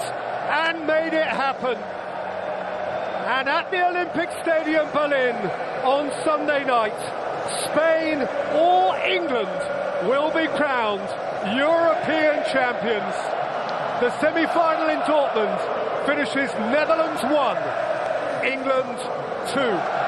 B: and made it happen. And at the Olympic Stadium Berlin on Sunday night, Spain or England will be crowned European champions. The semi-final in Dortmund finishes Netherlands 1, England 2.